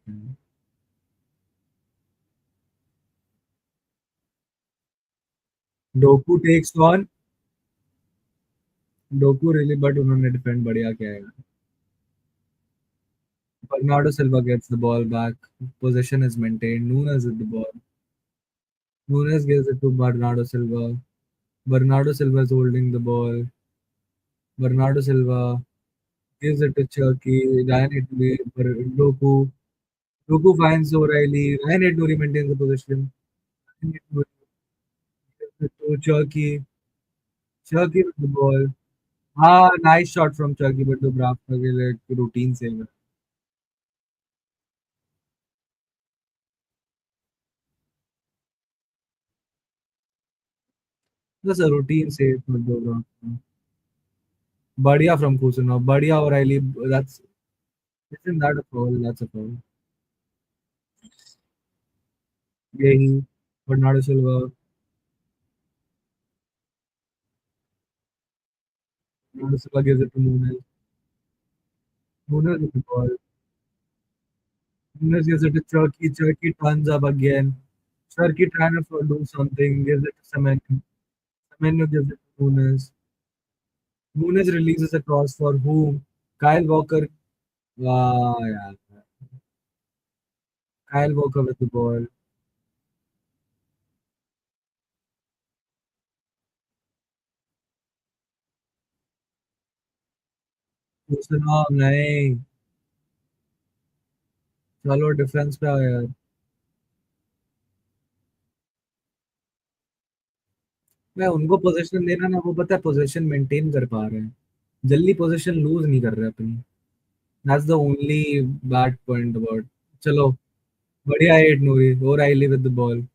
Doku takes on. Doku really but उन्होंने डिफेंड बढ़िया किया है. Bernardo Silva gets the ball back. Possession is maintained. Nunes with the ball. Nunes gives it to Bernardo Silva. Bernardo Silva is holding the ball. Bernardo Silva gives it to Chucky. Ryan Italy. Doku. Doku finds O'Reilly. Ryan Italy maintains the possession. To Turkey. Turkey with the ball. Ah, nice shot from Turkey, but Dubravka के लिए routine save है. That's a routine save for Dubravka. बढ़िया from Kusanov. बढ़िया O'Reilly. That's isn't that a foul? That's a foul. Yehi. Bernardo Silva. Bernardo Silva gives it to Nunes. Nunes with the ball. Nunes gives it to Turkey. Turkey turns up again. Turkey trying to do something. Gives it to Semenyo. Semenyo gives it to Nunes. Nunes releases a cross for whom? Kyle Walker. Ah, yeah. Kyle Walker with the ball. Kusanov नहीं. चलो defence पे आओ यार. मैं उनको position देना ना, वो पता है पोजीशन मेंटेन कर पा रहे हैं. जल्दी पोजीशन लूज नहीं कर रहे अपनी. That's the only bad point about. चलो बढ़िया हिट नूरी. और आईली with the ball.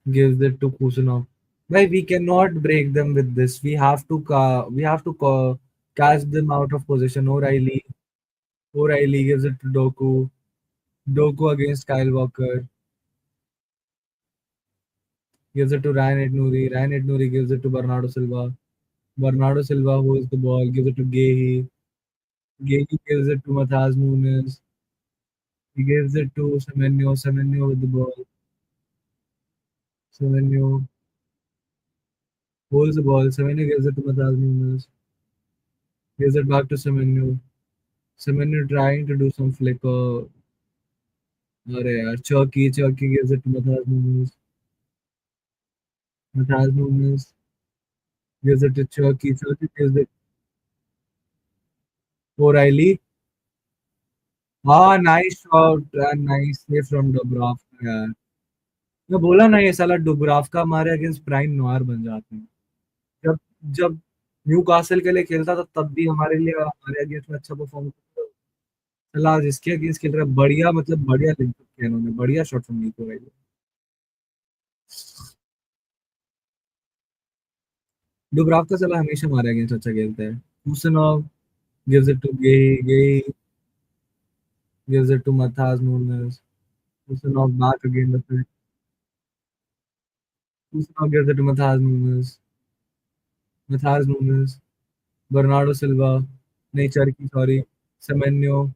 Gives it to Khusanov. भाई we cannot break them with this. We have to catch them out of position. O'Reilly gives it to Doku. Doku against Kyle Walker. Gives it to Ryan Ednuri. Ryan Ednuri gives it to Bernardo Silva. Bernardo Silva holds the ball, gives it to Gehi. Gehi gives it to Matthias Nunes. He gives it to Semenyo. Semenyo with the ball. Semenyo holds the ball. Semenyo gives it to Matthias Nunes. Gives it back to Semenyo. Semenyo trying to do some flicker. अरे यार Chucky gives it to Matthias Nunes. Matthias Nunes gives it to Chucky. Chucky gives it to O'Reilly. हाँ nice shot and nice save from Dubravka यार. मैं बोला ना ये साला डुब्राफ्का हमारे अगेंस्ट प्राइम नोयर बन जाते हैं. जब जब न्यूकासल के लिए खेलता था तब भी हमारे लिए हमारे अगेंस्ट में अच्छा परफॉर्म करता था. साला आज इसके अगेंस्ट खेल रहा है. बढ़िया मतलब बढ़िया लिंक किया इन्होंने. बढ़िया शॉट फ्रॉम निको भाई. डुब्राफ्का साला हमेशा हमारे अगेंस्ट अच्छा खेलता है. Kusanov gives it to Gay. Gay gives it to Matthias Nunes. Kusanov back again with it. Kusanov gives it to Matthias Nunes. Matthias Nunes. Bernardo Silva. नहीं Cherki, sorry. Semenyo.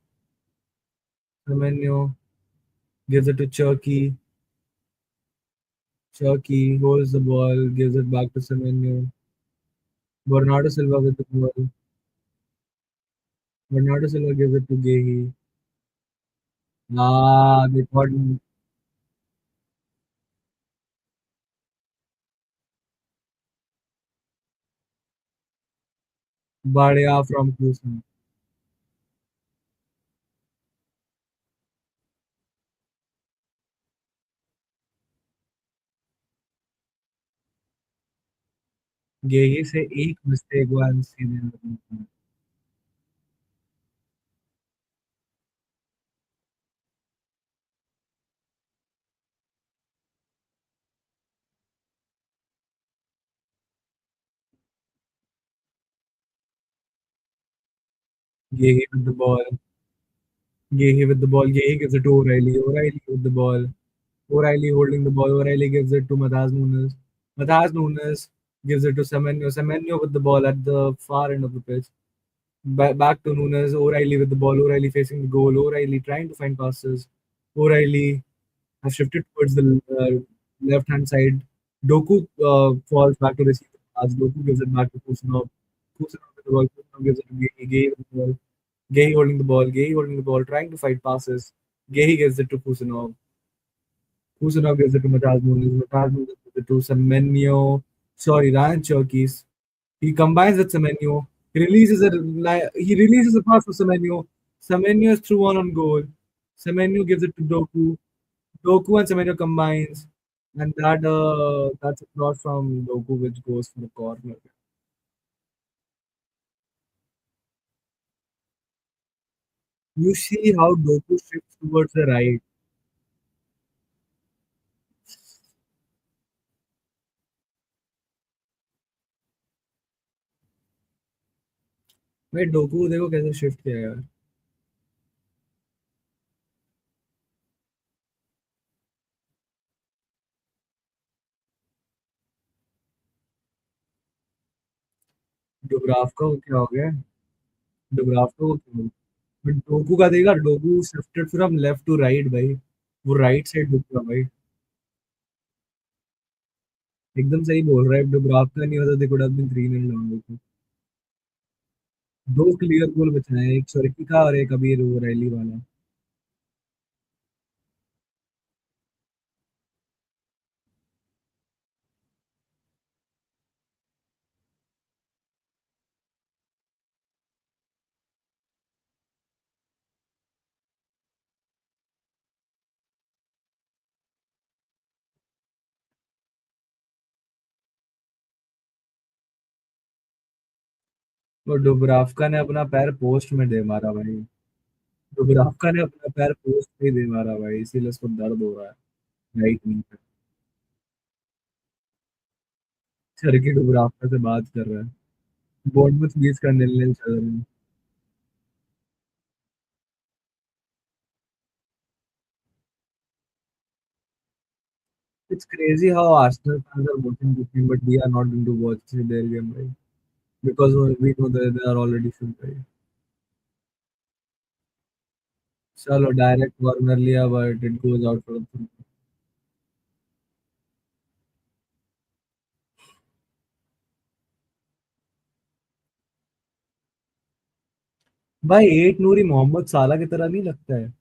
Semenyo gives it to Cherki. Cherki holds the ball, gives it back to Semenyo. Bernardo Silva with the ball. Bernardo Silva gives it to Gehi. Ah, they got बढ़िया from Kusan. गेही से एक mistake हुआ and सीधे Gehi with the ball. Gehi with the ball. Gehi gives it to O'Reilly. O'Reilly with the ball. O'Reilly holding the ball. O'Reilly gives it to Matthias Nunes. Matthias Nunes gives it to Semenyo. Semenyo with the ball at the far end of the pitch. Back to Nunes. O'Reilly with the ball. O'Reilly facing the goal. O'Reilly trying to find passes. O'Reilly has shifted towards the left hand side. Doku falls back to receive the pass. Doku gives it back to Kusanov. Kusanov with the ball. Kusanov gives it to Gehi. Gehi with the ball. Gehi holding the ball. Gehi holding the ball. Trying to fight passes. Gehi gives it to Kusanov. Kusanov gives it to Matthias Nunes. Matthias Nunes gives it to Semenyo. Sorry, Ryan Cherkis. He combines with Semenyo. He releases a pass for Semenyo. Semenyo is through on goal. Semenyo gives it to Doku. Doku and Semenyo combines, and that's a cross from Doku which goes for the corner. You see how Doku shifts towards the right. भाई Docu देखो कैसे shift किया यार। डुबराव को क्या हो गया? डुबराव को क्या हो गया? बट डोकू का देखा, Doku shifted from left to right भाई। वो राइट साइड डुब गया भाई। एकदम सही बोल रहा है, डुबराव का नहीं होता देखो डब 3-0 डाउन। दो क्लियर गोल बचे हैं, एक सुरकी का और एक अभी वो रैली वाला। और डुबरावका ने अपना पैर पोस्ट में दे मारा भाई। डुबरावका ने अपना पैर पोस्ट में दे मारा भाई, इसीलिए उसको दर्द हो रहा है राइट नी पे। सरकी डुबरावका से बात कर रहा है। बोर्नमouth बीच का नील चल रहा है। It's crazy how Arsenal fans are voting this team, but we are not going to watch their game, right? Because we know that they are already full, right? चलो डायरेक्ट कॉर्नर लिया but it goes out for भाई। Eight नूरी मोहम्मद साला की तरह नहीं लगता है?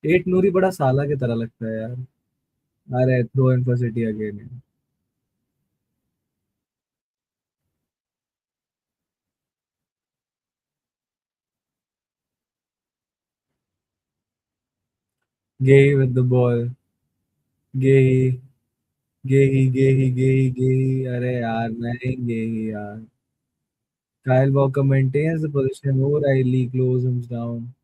Eight नूरी बड़ा साला की तरह लगता है यार। अरे throw in for City again. Gehi with the ball. Gehi, Gehi. अरे यार नहीं गेही यार। Kyle Walker maintains the position. O'Reilly closes him down.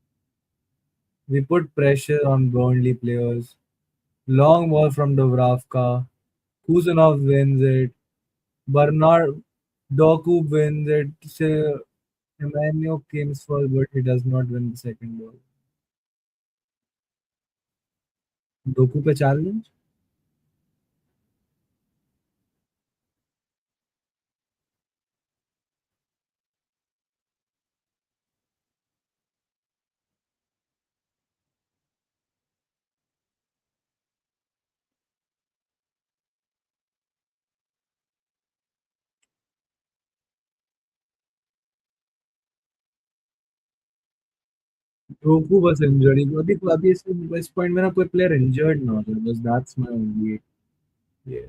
We put pressure on Burnley players. Long ball from Dubravka. Kuzanov wins it. Bernard Doku wins it. Emmanuel comes first, but he does not win the second ball. Doku पे challenge? Doku was injured. अभी इस point में ना कोई player injured ना हो जाए, बस that's my only yeah.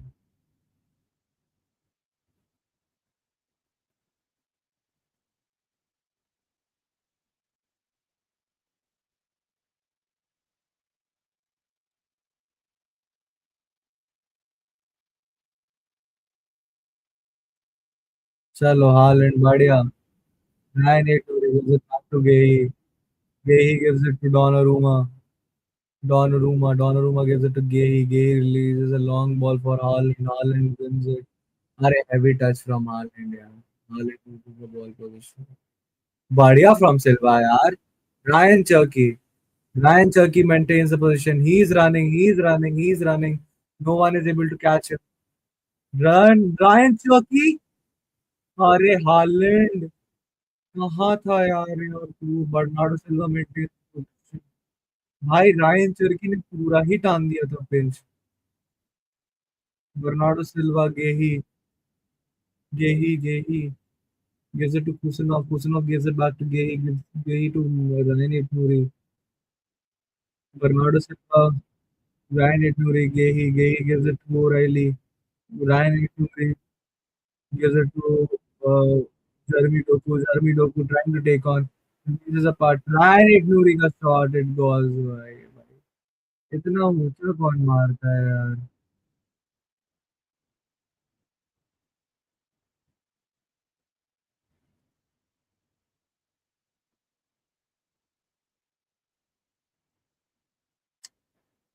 चलो हालैंड बढ़िया। 9-8 gives it back to Gay. Gay gives it to Donnarumma. Donnarumma gives it to Gay. Gay releases a long ball for Haaland. Haaland wins it. अरे heavy touch from Haaland यार। Haaland into the ball position। बढ़िया from Silva यार। Ryan Cherky। Ryan Cherky maintains the position. He's running. No one is able to catch him. Ryan Cherky। अरे Haaland कहाँ था यार, तू Bernardo Silva maintain. भाई Ryan Cherki ने पूरा ही टांग दिया था bench. Bernardo Silva Guehi, Guehi gives it to Kusanov. Kusanov gives it back to Gehi. Gives Gehi to Ryan Itnuri. Bernardo Silva, Ryan Itnuri, Gehi gives it to O'Reilly. Ryan Itnuri gives it to Jeremy Doku trying to take on. This is a part. Ryan ignoring a shot. It goes. भाई इतना ऊंचा कौन मारता है यार.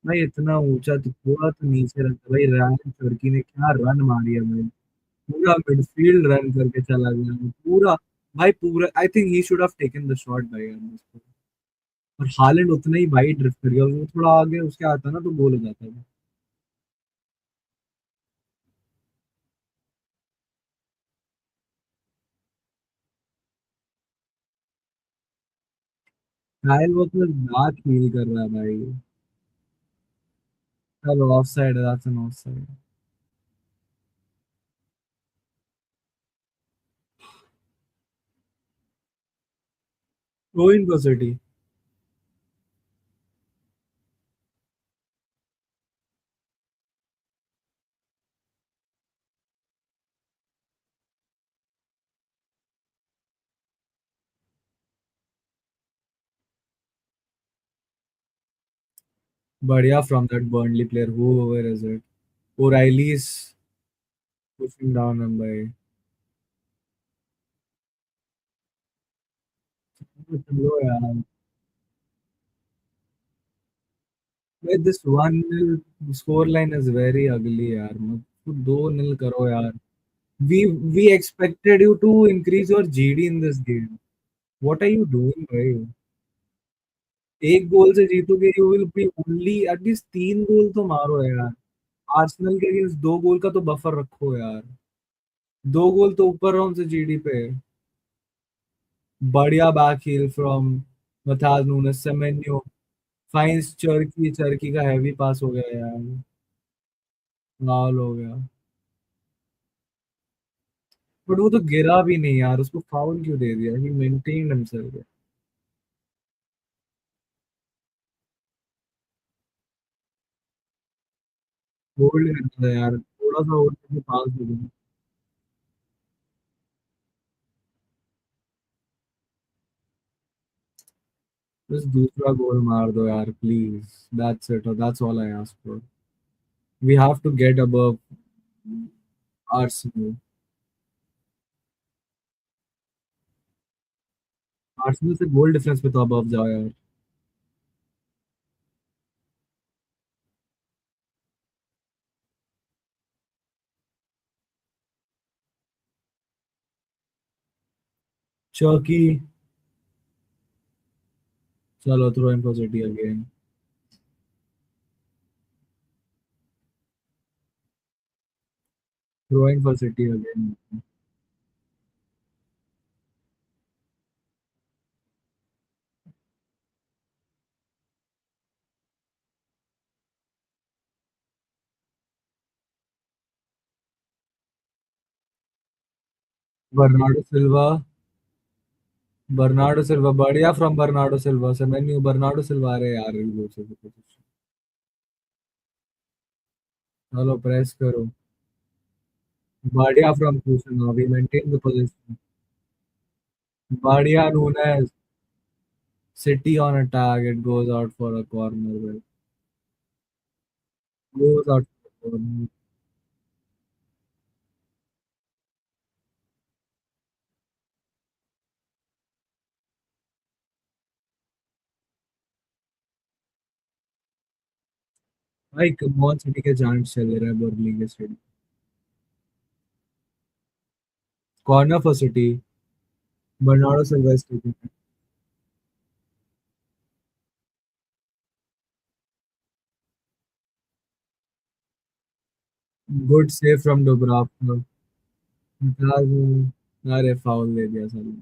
भाई इतना ऊंचा तो थोड़ा तो नीचे रखता भाई. रायन चर्की ने क्या रन मारी है भाई. पूरा मिडफील्ड रन करके चला गया पूरा. भाई पूरा I think he should have taken the shot भाई यार. और हालैंड उतना ही भाई ड्रिफ्ट कर गया. वो थोड़ा आगे उसके आता ना तो गोल हो जाता है. काइल वॉकर बैक फील कर रहा है भाई. चलो ऑफ साइड है. That's an off side. Throw in for City. बढ़िया from that Burnley player. Whoever is it. O'Reilly's pushing down on भाई. चलो यार. भाई this 1-0 score line is very ugly यार. मत 2-0 करो यार. we we expected you to increase your GD in this game. What are you doing भाई. एक गोल से जीतोगे. You will be only at least 3 goal तो मारो यार. आर्सेनल के अगेंस्ट 2 गोल का तो बफर रखो यार. 2 गोल तो ऊपर राउंड से जीडी पे है. बढ़िया back heel from Matheus Nunes. Semenyo finds Cherki. Cherki का हैवी पास हो गया यार. फाउल हो गया. बट वो तो गिरा भी नहीं यार. उसको फाउल क्यों दे दिया. ही मेंटेन्ड हिमसेल्फ. होल्ड करना था यार. थोड़ा सा और पास दे दो. बस दूसरा गोल मार दो यार please. That's it. That's all I ask for. We have to get above Arsenal. Arsenal से गोल डिफरेंस पे तो अबव जाओ यार. चौकी. चलो throw in for City again. Throw in for City again. Bernardo Silva. Bernardo Silva बढ़िया from Bernardo Silva से. मैन्यू बर्नार्डो सिल्वा. अरे यार वो चलो प्रेस करो. बढ़िया फ्रॉम क्रूसन. अभी मेंटेन द पोजीशन. बढ़िया Nunes. City on attack. It goes out for a corner. Goes out for corner. भाई कमॉन. सिटी के चांस चले रहे हैं बर्नली के stadium. Corner for City. Bernardo Silva is taking it. Good save from Dubravka. अरे foul दे दिया sir.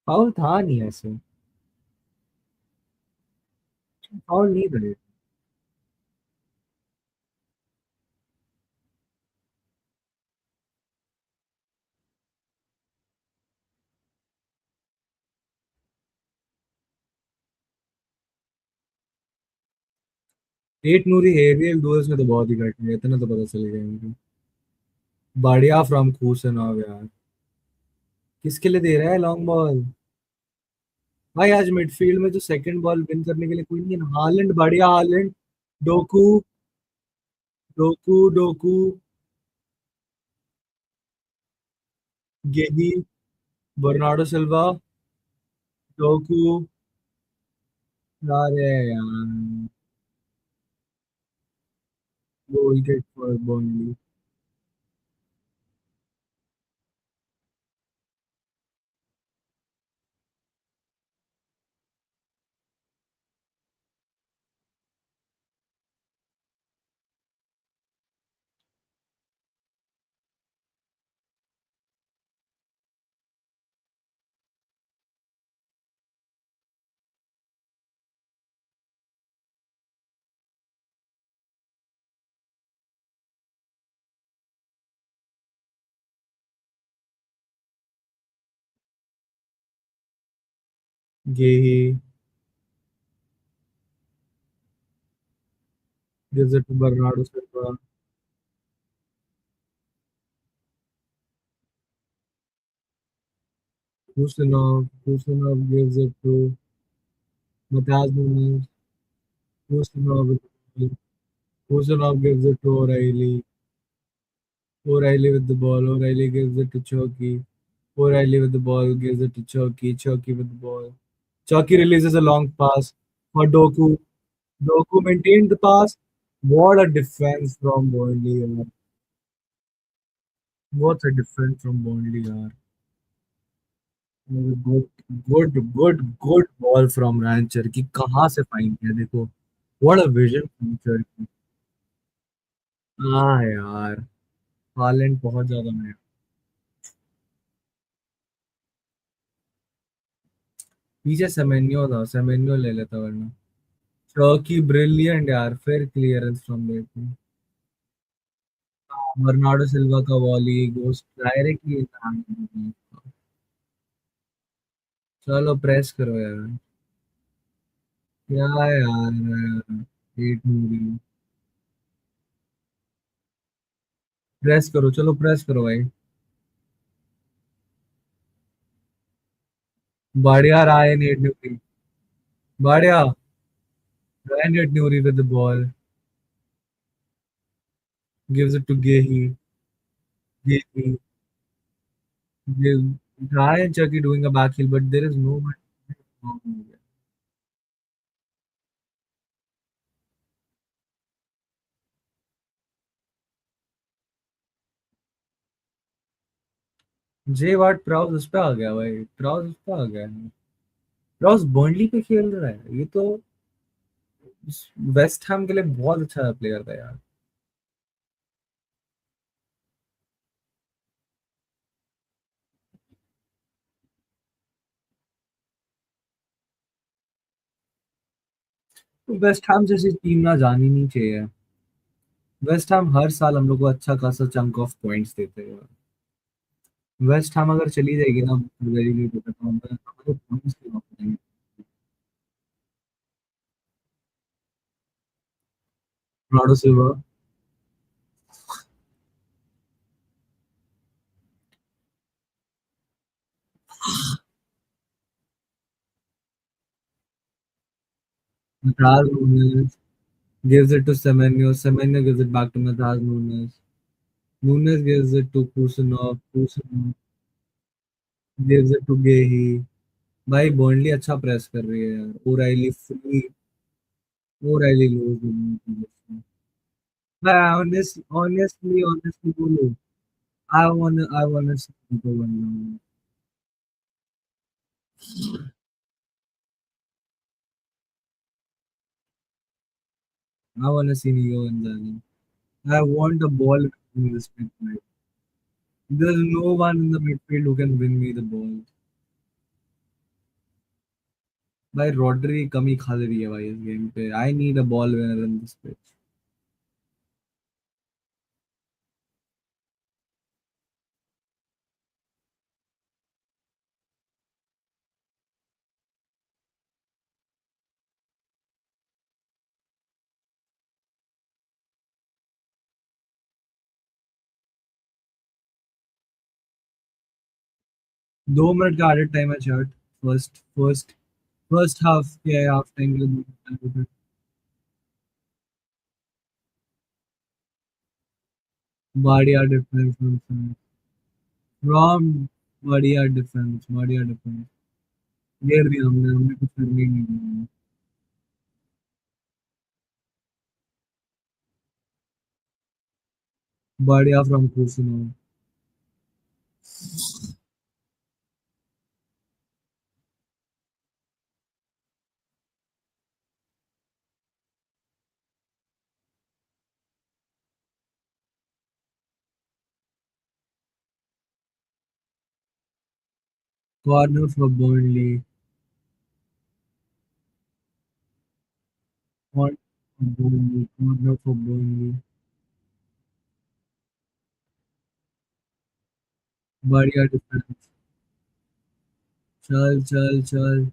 Foul था नहीं ऐसे. फाउल नहीं था. एट नूरी एरियल डुअल्स में तो बहुत ही घट है, इतना तो पता चल गया मुझे। बढ़िया फ्रॉम खूसनाव यार। किसके लिए दे रहा है लॉन्ग बॉल? भाई आज मिडफील्ड में जो सेकंड बॉल विन करने के लिए कोई नहीं है ना। हालैंड, बढ़िया Haaland. Doku, Doku, Doku. Guehi, Bernardo Silva, Doku. अरे यार, goal kick for Burnley. Guehi gives it to Bernardo Silva. Kusanov gives it to Matthias Nunes. Kusanov, Kusanov gives it to O'Reilly. O'Reilly with the ball. O'Reilly gives it to Choki. O'Reilly with the ball gives it to Choki. Choki with the ball. Choki releases a long pass for Doku. Doku maintained the pass. What a defense from Burnley, yaar. What a defense from Burnley, yaar. Good, good, good, good ball from Rancher की कहाँ से fine किया देखो। What a vision future की। हाँ यार, Holland बहुत ज्यादा है। पीछे सेमेन्यो था, सेमेन्यो ले लेता वरना। चौकी ब्रिलियंट यार, फिर clearance from that. Bernardo Silva का वॉली गोस डायरेक्टली। चलो प्रेस करो यार। क्या यार, एट मूवी। प्रेस करो, चलो प्रेस करो भाई। बढ़िया रायन एट न्यूरी। बढ़िया Rayan Ait Nouri with the ball. Gives it to Gehi. Gehi. Ryan Chucky doing a back heel, but there is no one. जे वाट प्राउस उस पे आ गया भाई, प्राउस उस पे आ गया। प्राउस बर्नली पे खेल रहा है, ये तो वेस्ट हैम के लिए बहुत अच्छा प्लेयर था यार। तो वेस्ट हैम जैसी टीम ना जानी नहीं चाहिए। वेस्ट हैम हर साल हम लोग को अच्छा खासा चंक ऑफ पॉइंट्स देते हैं। वेस्ट हैम अगर चली जाएगी ना, वेरी गुड होता तो हमारे points की बात नहीं। Bernardo Silva. Matthias Nunes gives it to Semenyo. Semenyo gives it back to Matthias Nunes. Nunes gives it to Kusanov. Kusanov gives it to Gehi. भाई बर्नली अच्छा प्रेस कर रही है यार। O'Reilly free. O'Reilly loose. मैं honestly बोलूं, I want see निको one. I want see निको one. I want a ball in this midfield. There's no one in the midfield who can win me the ball. भाई Rodri कमी खा रही है भाई इस गेम पे। I need a ball winner in this pitch. 2 minute का added time है चैट। फर्स्ट फर्स्ट हाफ के हाफ टाइम के लिए 2 मिनट added है। बढ़िया डिफरेंस फ्रॉम बढ़िया डिफरेंस घेर दिया हमने हमने कुछ करने ही नहीं दिया। बढ़िया from Crusino. Corner for Burnley. Corner for Burnley. बढ़िया डिफरेंस। चल चल चल।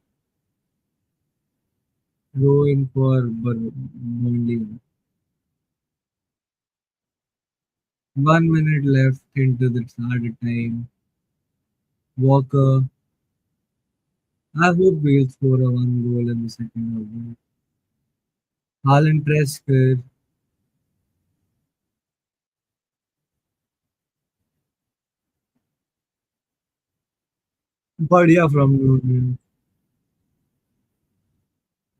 Rowing for Burnley. 1 minute left into the started time. Walker. I hope we'll score a one goal in the second half. Haaland press कर। बढ़िया from Nouri।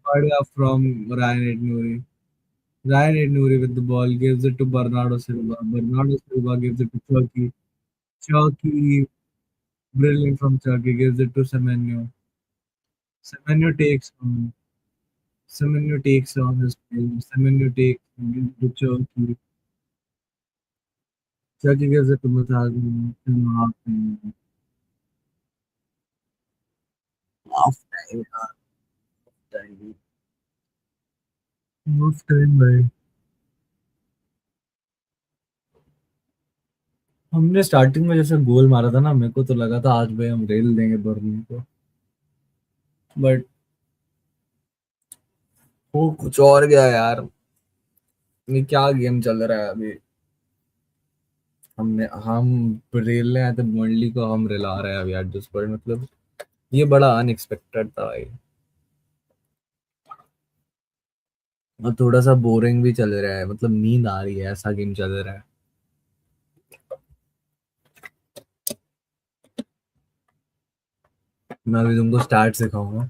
बढ़िया from Ryan Nouri। Ryan Nouri with the ball gives it to Bernardo Silva. Bernardo Silva gives it to Chucky. Chucky, brilliant from Chucky, gives it to Semenyo. Semenyo takes on. Semenyo takes on his play. Semenyo takes on, gives it to Chucky. Chucky gives it to Mathagu. Half time. Half time. Half time भाई। हमने starting में जैसे गोल मारा था ना, मेरे को तो लगा था आज भाई हम रेल देंगे बर्नली को। बट वो कुछ और गया यार। ये क्या गेम चल रहा है अभी। हम रेल रहे हैं तो बर्नली को हम रिला रहे हैं अभी एट दिस पॉइंट, मतलब ये बड़ा अनएक्सपेक्टेड था भाई। और थोड़ा सा बोरिंग भी चल रहा है, मतलब नींद आ रही है, ऐसा गेम चल रहा है। मैं अभी तुमको स्टार्ट सिखाऊंगा,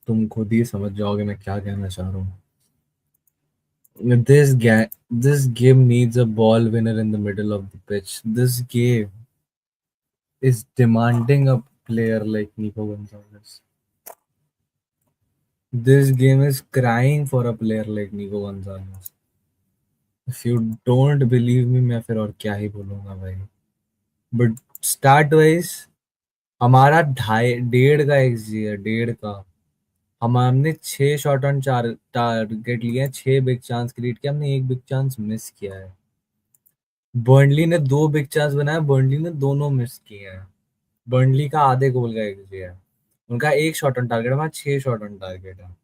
तुम खुद ही समझ जाओगे मैं क्या कहना चाह रहा हूँ। This game needs a ball winner in the middle of the pitch. This game is demanding a player like Nico Gonzalez. This game is crying for a player like Nico Gonzalez. If you don't believe me, मैं फिर और क्या ही बोलूंगा भाई। But start wise हमारा ढाई डेढ़ का एक्सजी है, डेढ़ का। हमने 6 शॉट ऑन 4 टारगेट लिए हैं, 6 बिग चांस क्रिएट किया, हमने एक बिग चांस मिस किया है। बर्नली ने 2 बिग चांस बनाया, बर्नली ने दोनों मिस किए हैं। बर्नली का आधे गोल का एक्सजी है। उनका 1 शॉट ऑन टारगेट, हमारा 6 शॉट ऑन टारगेट है।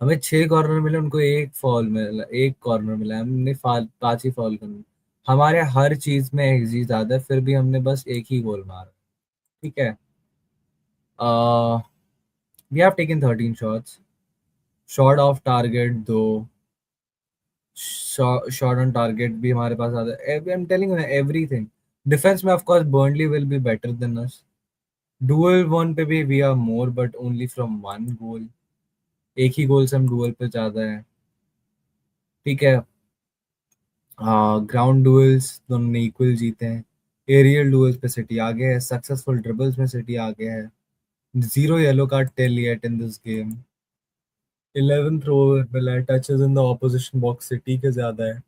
हमें 6 कॉर्नर मिले, उनको एक फॉल मिला, एक कॉर्नर मिला, हमने 5 ही फॉल करने। हमारे हर चीज में एक्सजी ज्यादा है, फिर भी हमने बस एक ही गोल मारा। ठीक है। We have taken 13 shots. Shot off target दो, शॉट ऑन टारगेट भी हमारे पास आता है। I am telling you everything. Defence में of course Burnley will be better than us. Duel one पे भी we are more but only from one goal. एक ही गोल से हम डुअल पे ज्यादा है। ठीक है। ग्राउंड डुअल्स दोनों ने इक्वल जीते हैं। एरियल डुअल्स पे सिटी आगे है, सक्सेसफुल ड्रिबल्स में सिटी आगे है। 0 yellow card till yet in this game. 11th over मिला है, touches in the opposition box city के ज्यादा है।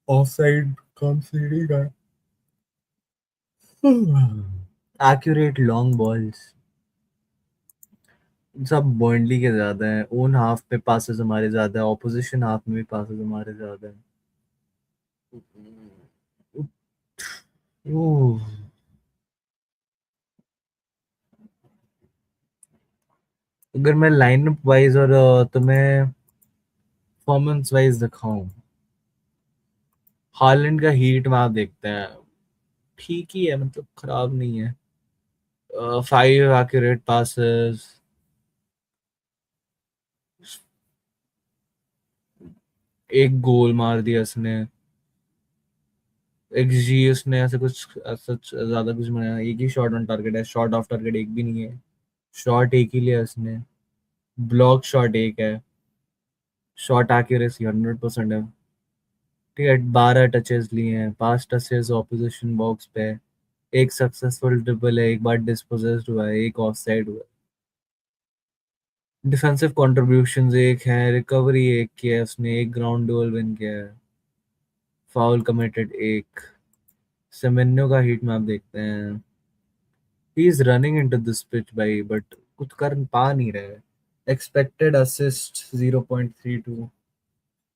ऑफ साइड कम सिटी का है। एक्यूरेट लॉन्ग बॉल्स सब बर्नली के ज्यादा है। ओन हाफ पे पासेस हमारे ज्यादा है, ऑपोजिशन हाफ में भी पासेस हमारे ज्यादा है। ओह, अगर मैं लाइनअप वाइज और तुम्हें परफॉर्मेंस वाइज दिखाऊं, हालैंड का हीट मैप देखते हैं। ठीक ही है, मतलब खराब नहीं है। 5 accurate passes, एक गोल मार दिया उसने। एक्सजी उसने ऐसे कुछ सच ज्यादा कुछ बनाया, एक ही शॉट ऑन टारगेट है, शॉट ऑफ टारगेट एक भी नहीं है। शॉट एक ही लिया उसने, ब्लॉक शॉट एक है, शॉट एक्यूरेसी 100% है। ठीक है, 12 टचेस लिए हैं, 5 टचेस ऑपोजिशन बॉक्स पे, एक सक्सेसफुल ड्रिबल है, एक बार डिस्पोजेस्ड हुआ है, एक ऑफसाइड हुआ है। डिफेंसिव कंट्रीब्यूशंस एक है, रिकवरी एक किया है उसने, एक ग्राउंड डुएल विन किया है, फाउल कमिटेड एक। सेमेन्यो का हीट मैप देखते हैं। He is running into this pitch भाई, बट कुछ कर पा नहीं रहा है। Expected assist 0.32,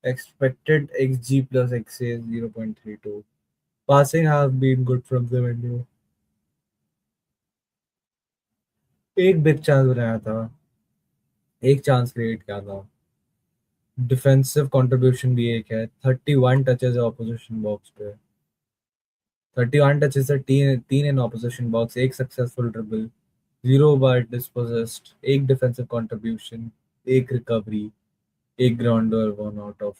expected xg plus xa is 0.32. Passing have been good from the menu. एक बिग चांस बनाया था, एक चांस क्रिएट किया था। डिफेंसिव कंट्रीब्यूशन भी एक है, 31 टचेस है ऑपोजिशन बॉक्स पे। 31 टचेस है, तीन तीन इन ऑपोजिशन बॉक्स, एक सक्सेसफुल ड्रिबल, 0 बार डिस्पोजेस्ड, एक डिफेंसिव कंट्रीब्यूशन, एक रिकवरी, एक grounder, one out of.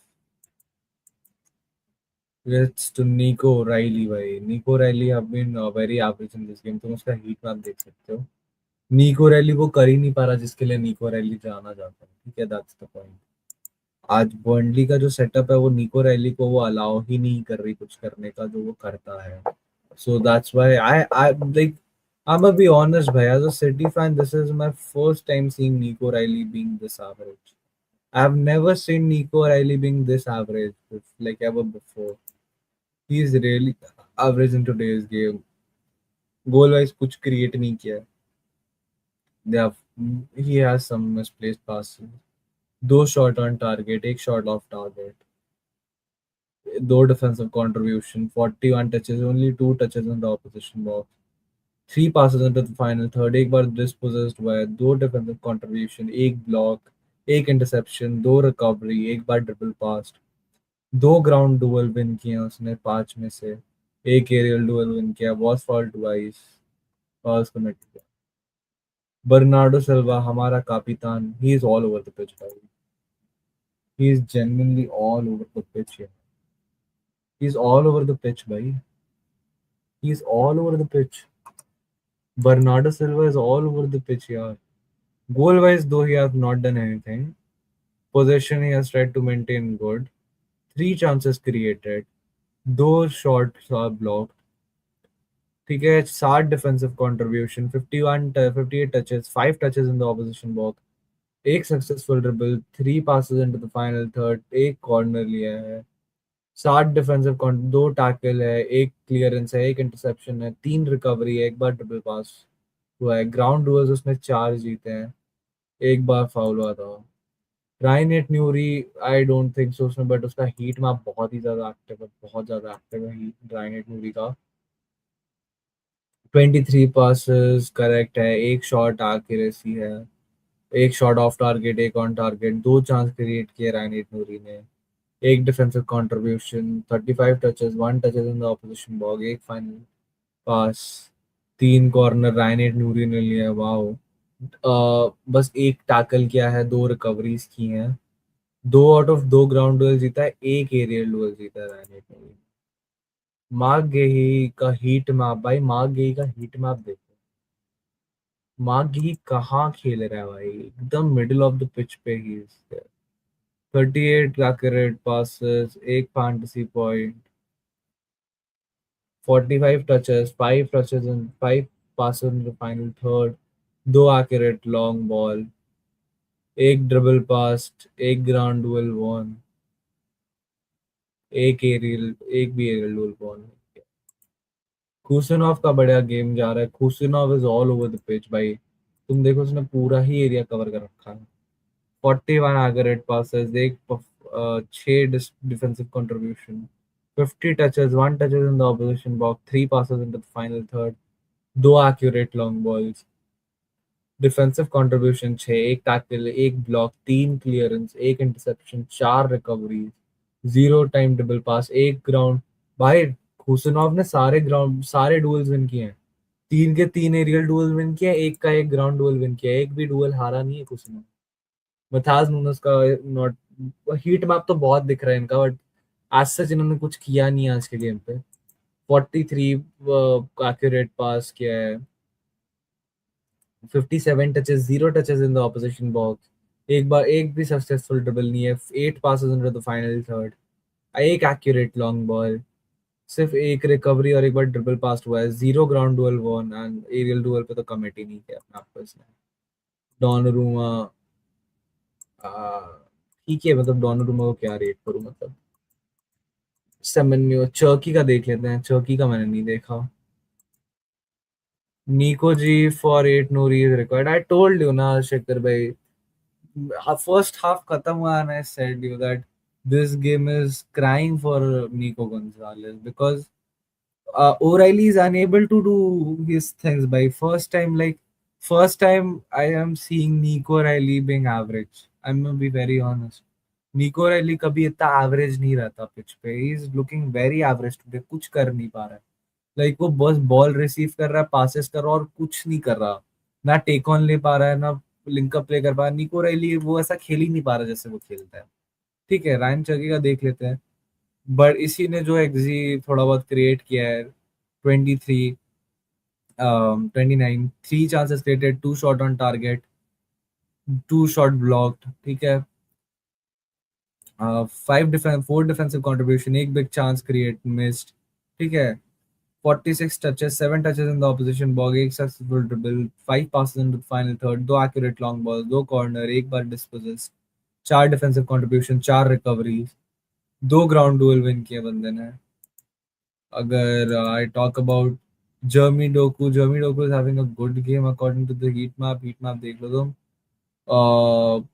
It's to Nico Riley भाई। Nico Riley have been very average in this game। तुम उसका हीट मैप देख सकते हो। नीको रैली वो कर ही नहीं पा रहा जिसके लिए नीको रैली जाना जाता है। ठीक है, दैट्स द पॉइंट। आज बर्नली का जो सेटअप है वो नीको रैली को वो अलाउ ही नहीं कर रही कुछ करने का जो वो करता है। So that's why I like, I am be honest भाई, as a City fan this is my first time seeing Nico Reilly being this average. I have never seen Nico Reilly being this average like ever before. He is really average in today's game. Goal wise कुछ create नहीं किया है। They have, he has some misplaced passes, दो shot on target, एक shot off target, दो defensive contribution, 41 touches, only two touches in the opposition box, three passes into the final third, एक बार dispossessed हुआ है, दो डिफेंसिव कंट्रीब्यूशन, एक block, एक इंटरसेप्शन, दो रिकवरी, एक बार ट्रिपल पास, दो ग्राउंड डुअल विन किए हैं उसने पांच में से, एक एरियल डुअल विन किया, was fall twice, fouls committed. Bernardo Silva हमारा कापितान, he is all over the pitch भाई। He is genuinely all over the pitch here. He's all over the pitch, bhai. He's all over the pitch. Bernardo Silva is all over the pitch here. Goal wise, though he has not done anything. Possession he has tried to maintain good. Three chances created. दो shots are blocked. ठीक है, 60 defensive contribution, 51 58 touches, 5 touches in the opposition box, एक successful dribble, three passes into the final third, एक corner लिया है, 60 defensive दो tackle है, एक क्लियरेंस है, एक इंटरसेप्शन है, तीन रिकवरी है, एक बार ट्रिपल पास हुआ है, ग्राउंड डुअल्स उसने चार जीते हैं, एक बार फाउल हुआ था। राइनेट न्यूरी, आई डोंट थिंक सो उसमें, बट उसका हीट मैप बहुत ही ज्यादा एक्टिव है, बहुत ज्यादा एक्टिव है राइनेट न्यूरी का। 23 पासेस करेक्ट है, एक शॉट एक्यूरेसी है, एक शॉट ऑफ टारगेट, एक ऑन टारगेट, दो चांस क्रिएट किए राइनेट न्यूरी ने, एक defensive contribution, 35 touches, one touches in the opposition box, एक फाइनल पास, तीन कॉर्नर राइनेट नूरी ने लिया है। वाओ। बस एक टैकल किया है, दो रिकवरीज की हैं, दो आउट ऑफ दो ग्राउंड डुएल जीता है, एक एरियल डुएल जीता है राइनेट नूरी। मार्क गेही का हीट मैप भाई, मार्क गेही का हीट मैप देखो। मार्क गेही कहाँ खेल रहा है भाई, एकदम मिडिल ऑफ द पिच पे ही is there. 38 accurate passes, एक fantasy point, 45 touches, 5 passes in the final third, दो accurate long ball, एक ड्रिबल पास, एक ग्राउंड डुएल वन, एक भी एरियल डुएल वन। खुसनोव का बढ़िया गेम जा रहा है, Khusanov is all over the pitch भाई। तुम देखो उसने पूरा ही एरिया कवर कर रखा है। 41 accurate passes, एक छह defensive contribution, 50 touches, one touches in the opposition box, three passes in the final third, दो accurate long balls, defensive contribution 6, एक टैकल, एक ब्लॉक, तीन क्लियरेंस, एक इंटरसेप्शन, चार रिकवरीज, जीरो टाइम डबल पास, एक ग्राउंड। भाई खुसनोव ने सारे डुएल्स विन किए हैं, तीन के तीन एरियल डुअल विन किया, एक का एक ग्राउंड डुअल विन किया, एक भी डुअल हारा नहीं है कुछ ने। मथाज नूनस का नॉट, हीट मैप तो बहुत दिख रहा है इनका, बट आज सच इन्होंने कुछ किया नहीं है आज के गेम पे। 43 एक्यूरेट पास किया है, 57 touches, 0 touches in the opposition box, एक बार एक भी सक्सेसफुल ड्रिबल नहीं है, 8 passes in the final third, एक एक्यूरेट लॉन्ग बॉल, सिर्फ एक रिकवरी और एक बार ड्रिबल पास हुआ है, 0 ground duel one and aerial duel पे तो कमिट ही नहीं किया अपने आप को इसने। डॉनरूमा, ठीक है, मतलब डॉनरूमा को क्या रेट करूं, मतलब सेमन्यू, चर्की का देख लेते हैं, चर्की का मैंने नहीं देखा। निको जी for 8 no is required, I told you ना शेखर भाई, फर्स्ट हाफ खत्म हुआ and I said you that this game is crying for Nico Gonzalez because O'Reilly is unable to do his things by first time, like first time I am seeing Nico O'Reilly being average. I'm gonna be very honest. Nico O'Reilly कभी इतना average नहीं रहता pitch पे, he is looking very average today, कुछ कर नहीं पा रहा है। लाइक वो बस बॉल रिसीव कर रहा है, पासेस कर रहा है और कुछ नहीं कर रहा, ना टेक ऑन ले पा रहा है, ना लिंक अप प्ले कर पा रहा है। निको रैली वो ऐसा खेल ही नहीं पा रहा जैसे वो खेलता है। ठीक है, रायन चर्की का देख लेते हैं, बट इसी ने जो एक्जी थोड़ा बहुत क्रिएट किया है, 23, 29, 3 chances created, 2 shot on target, 2 shot blocked, ठीक है, 4 डिफेंसिव कंट्रीब्यूशन, एक बिग चांस क्रिएट मिस्ड, ठीक है, 46 touches, 7 touches in the opposition box, एक successful dribble, 5 passes in the final third, 2 accurate long balls, 2 corner, एक बार disposes, 4 defensive contribution, 4 recoveries, 2 ground duel win किए बंदे ने। अगर I talk about Jeremy Doku is having a good game according to the heat map देख लो तुम। Uh,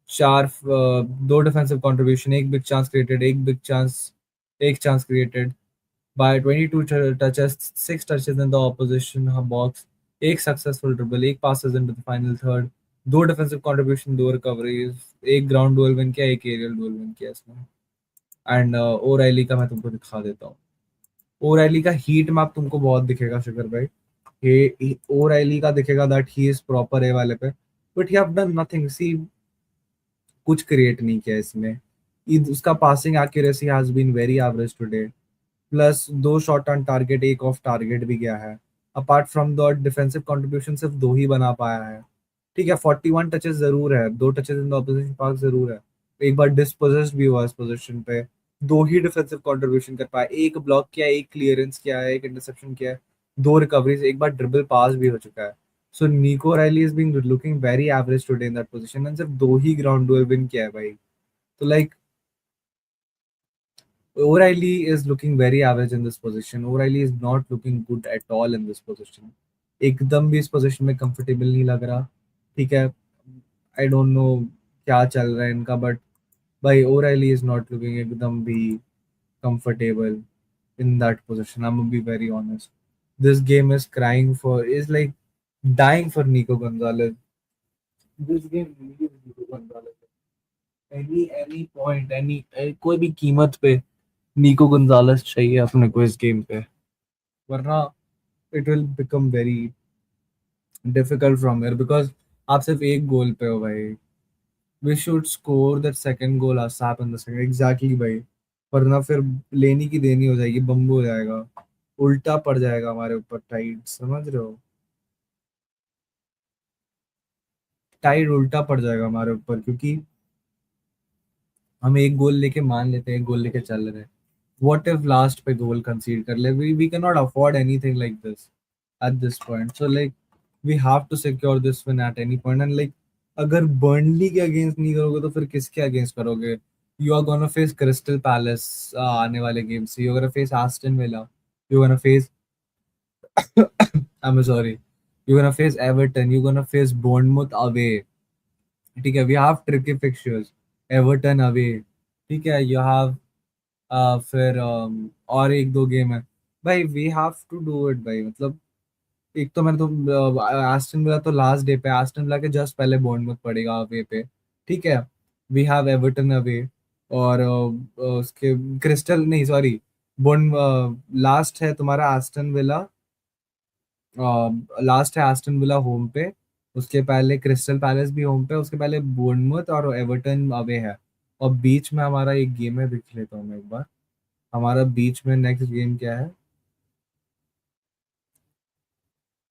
चार 2 डिफेंसिव कंट्रीब्यूशन, एक बिग चांस क्रिएटेड, एक chance created by 22 touches, 6 touches in the opposition box, एक सक्सेसफुल ड्रिबल, एक passes into the final third, 2 defensive contribution, 2 recoveries, एक ground duel win किया, एक एरियल डुअल विन किया इसने। एंड ओराइली का मैं तुमको दिखा देता हूँ। ओराइली का हीट मैप तुमको बहुत दिखेगा शिखर भाई, ये ओराइली का दिखेगा दैट ही इज प्रॉपर ए वाले पे, but he have done nothing, see कुछ क्रिएट नहीं किया इसमें। उसका passing accuracy has been very average today, plus 2 shot on target, एक ऑफ टारगेट भी गया है। Apart from the defensive contribution सिर्फ 2 ही बना पाया है। ठीक है, 41 टचेस जरूर है, 2 touches in the opposition park जरूर है, एक बार डिस्पोजेस्ड भी हुआ इस पोजीशन पे, 2 ही डिफेंसिव कंट्रीब्यूशन कर पाया, एक ब्लॉक किया, एक क्लियरेंस किया है, एक इंटरसेप्शन किया है, 2 रिकवरीज, एक बार ड्रिबल पास भी हो चुका है। सो निको rally is being looking very average today in that position and सिर्फ 2 ही ग्राउंड डुअल विन किया है भाई। तो like O'Reilly is looking very average in this position. O'Reilly is not looking good at all in this position. एकदम भी इस position में comfortable नहीं लग रहा। ठीक है, आई डोंट नो क्या चल रहा है इनका, बट भाई ओराइली इज नॉट लुकिंग एकदम भी comfortable in that position. I'm gonna be very honest. This game is crying for, is like dying for Nico Gonzalez. This game needs Nico Gonzalez. Any point, कोई भी कीमत पे निको Gonzales चाहिए अपने को इस गेम पे, वरना it will become very difficult from here, because आप सिर्फ एक गोल पे हो भाई। We should score that second goal ASAP in the second, exactly भाई, वरना फिर लेनी की देनी हो जाएगी, बम्बू हो जाएगा, उल्टा पड़ जाएगा हमारे ऊपर टाइड, समझ रहे हो, टाइड उल्टा पड़ जाएगा हमारे ऊपर, क्योंकि हम एक गोल लेके मान लेते हैं, एक गोल लेके चल रहे हैं, what if लास्ट पे गोल कंसीड कर ले, we cannot afford anything like this at this point, so like we have to secure this win at any point, and like अगर बर्नली के अगेंस्ट नहीं करोगे तो फिर किसके अगेंस्ट करोगे? You are gonna face Crystal Palace आने वाले गेम से, you gonna face Aston Villa, you gonna face I am sorry, you gonna face Everton, you gonna face Bournemouth away. ठीक है, we have tricky fixtures, Everton away, ठीक है, you have फिर और एक दो गेम है भाई, we have to do it भाई, मतलब एक तो मैंने तो एस्टन विला तो लास्ट डे पे, एस्टन विला के जस्ट पहले बॉर्नमouth पड़ेगा अवे पे, ठीक है, वी हैव एवर्टन अवे, और उसके क्रिस्टल नहीं सॉरी, बोर्न लास्ट है तुम्हारा एस्टन विला, लास्ट है एस्टन विला होम पे, उसके पहले क्रिस्टल पैलेस भी होम पे, उसके पहले बोर्नमouth और एवर्टन अवे है। और बीच में हमारा एक गेम है, देख लेता हूँ मैं एक बार। हमारा बीच में नेक्स्ट गेम क्या है?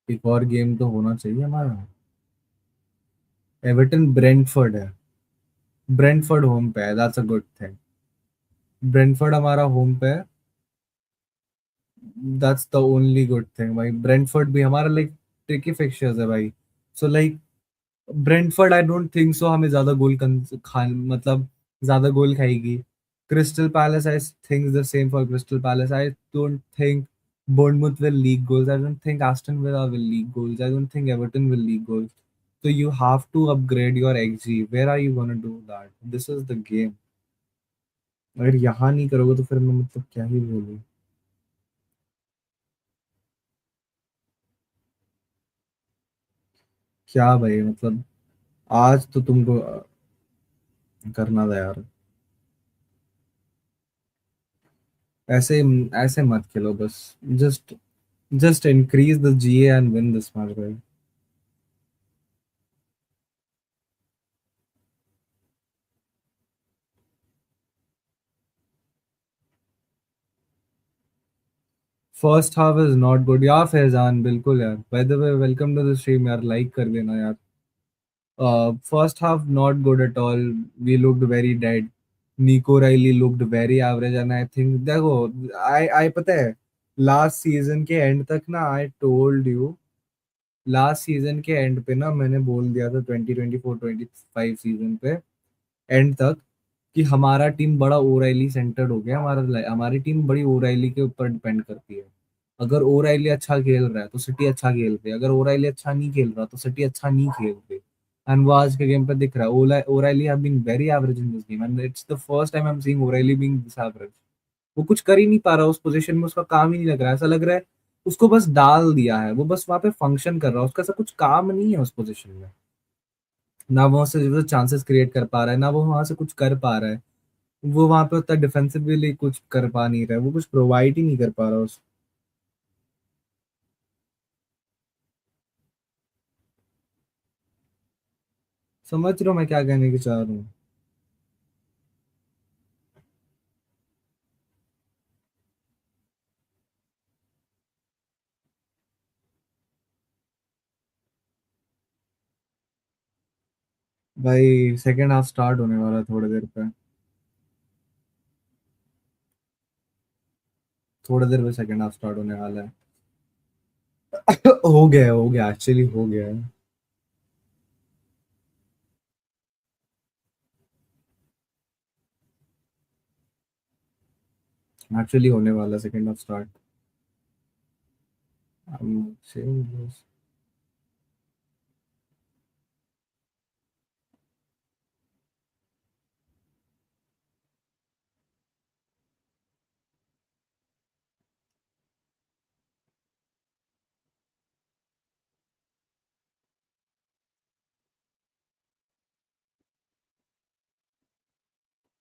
एक और गेम तो होना चाहिए हमारा। एवर्टन ब्रेंटफोर्ड है। ब्रेंटफोर्ड होम पे है, that's a good thing. Brentford हमारा होम पे है। That's the only good thing भाई। ब्रेंटफोर्ड भी हमारा लाइक ट्रिकी फिक्चर्स है भाई। So like Brentford I don't think so हमें ज्यादा गोल खा मतलब ज्यादा गोल खाएगी। Crystal palace I think the same for crystal palace. I don't think Bournemouth will leak goals. I don't think Aston Villa will leak goals. I don't think Everton will leak goals. So you have to upgrade your XG. Where are you gonna do that? This is the game. अगर यहाँ नहीं करोगे तो फिर मैं मतलब क्या ही बोलूँ। क्या भाई मतलब, आज तो तुमको करना था यार। ऐसे ऐसे मत खेलो बस। Just just increase the GA and win this match भाई। First half is not good यार फैजान, बिल्कुल यार। By the way welcome to the stream यार, लाइक कर देना यार। First half not good at all. We looked very dead. Nico Reilly looked very average and I think देखो, I पता है लास्ट सीजन के एंड तक ना, आई टोल्ड यू लास्ट सीजन के एंड पे ना मैंने बोल दिया था 2024-25 सीजन पे एंड तक कि हमारा टीम बड़ा ओराइली सेंटर्ड हो गया। हमारी टीम बड़ी ओराइली के ऊपर डिपेंड करती है। अगर ओराइली अच्छा खेल रहा है तो सिटी अच्छा खेल रही है, अगर ओराइली अच्छा नहीं खेल रहा तो सिटी अच्छा नहीं खेल रही। एंड वो आज के गेम पे दिख रहा है। O'Reilly have been very average in this game and it's the first time I am seeing O'Reilly being this average. वो कुछ कर ही नहीं पा रहा उस पोजीशन में, उसका काम ही नहीं लग रहा है। ऐसा लग रहा है उसको बस डाल दिया है, वो बस वहां पे फंक्शन कर रहा है, उसका ऐसा कुछ काम नहीं है उस पोजीशन में। ना वो से जो चांसेस क्रिएट कर पा रहा है, ना वो वहां से कुछ कर पा रहा है। वो वहां पे उतना डिफेंसिवली कुछ कर पा नहीं रहा है, वो कुछ प्रोवाइड ही नहीं कर पा रहा उस। समझ रहे हो मैं क्या कहने की चाह रहा हूँ? भाई सेकेंड हाफ स्टार्ट होने वाला है थोड़ी देर पे। थोड़ी देर पे सेकेंड हाफ स्टार्ट होने वाला है। हो गया एक्चुअली हो गया है। एक्चुअली होने वाला है second half start. I'm saying this.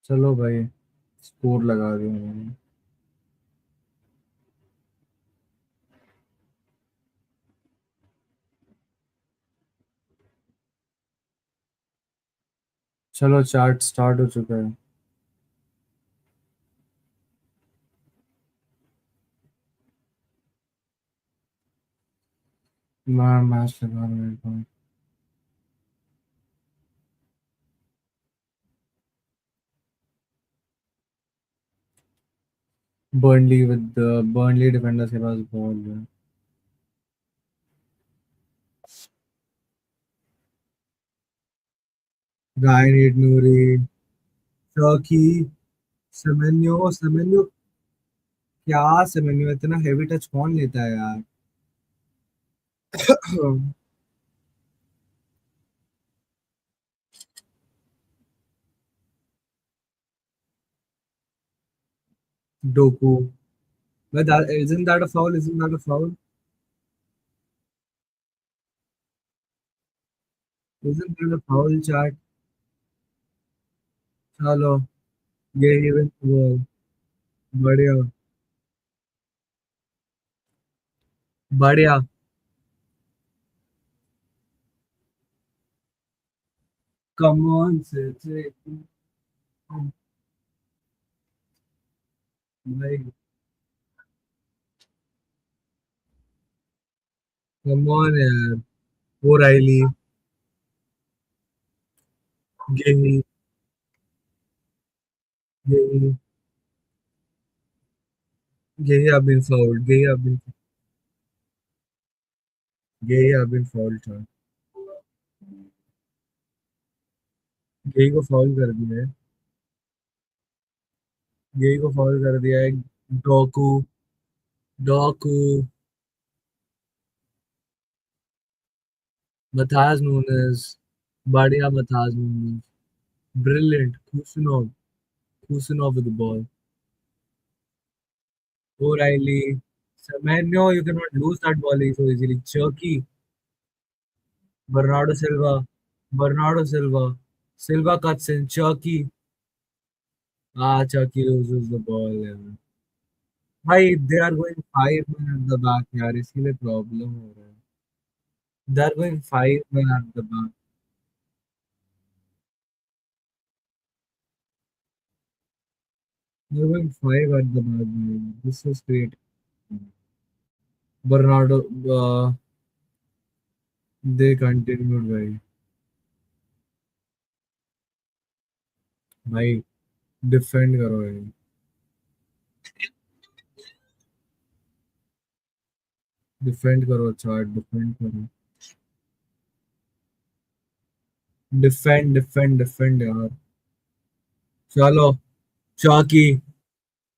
चलो भाई, स्कोर लगा दिया मैंने। चलो चार्ट स्टार्ट हो चुका है। मैं मैच लगा रहा हूँ। बर्नली डिफेंडर्स के पास बॉल है। गायनेट नूरी, टर्की, सेमेन्यो। क्या सेमेन्यो इतना हेवी टच कौन लेता है यार? Docu. But isn't that a foul? Isn't that a foul? Isn't that a foul, chat? चलो, ये इवेंट बॉल। बढ़िया। बढ़िया। Come on, City. Like, come on, यार. O'Reilly, Gay, Gay, Gay have been fouled. Gay have been fouled. था. Gay को foul कर दिया है. Gay को फाउल कर दिया है. डोकू, डोकू, Matthias Nunes, बढ़िया Matthias Nunes. Brilliant. Kusinov with the ball. O'Reilly. Semenyo, you cannot lose that ball so easily. Cherky, Bernardo Silva, Bernardo Silva, Silva cuts in. Cherky. Ah, Cherky loses the ball. यार. भाई, they are going five men at the back यार, इसीलिए problem हो रहा है. They are going five men at the back. They are going five at the back. Man. This is great. Bernardo, they continued भाई. भाई, defend करो भाई. Defend करो, अच्छा डिफेंड करो. डिफेंड डिफेंड डिफेंड यार. चलो. चौकी,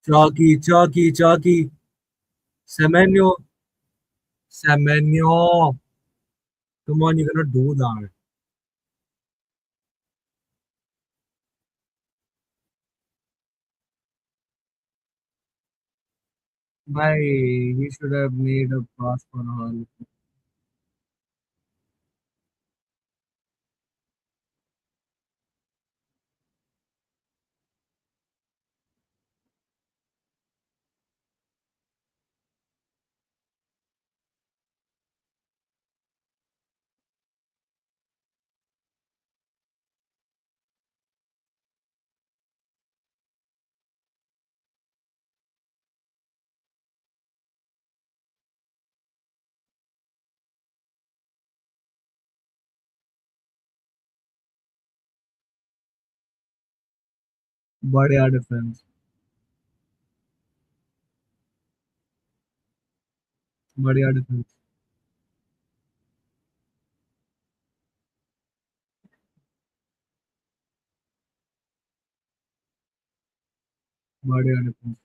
चौकी, चौकी, चौकी. Semenyo, Semenyo. Come on, you cannot do that. Why he should have made a pass for all. बढ़िया डिफेंस. बढ़िया डिफेंस. बढ़िया डिफेंस.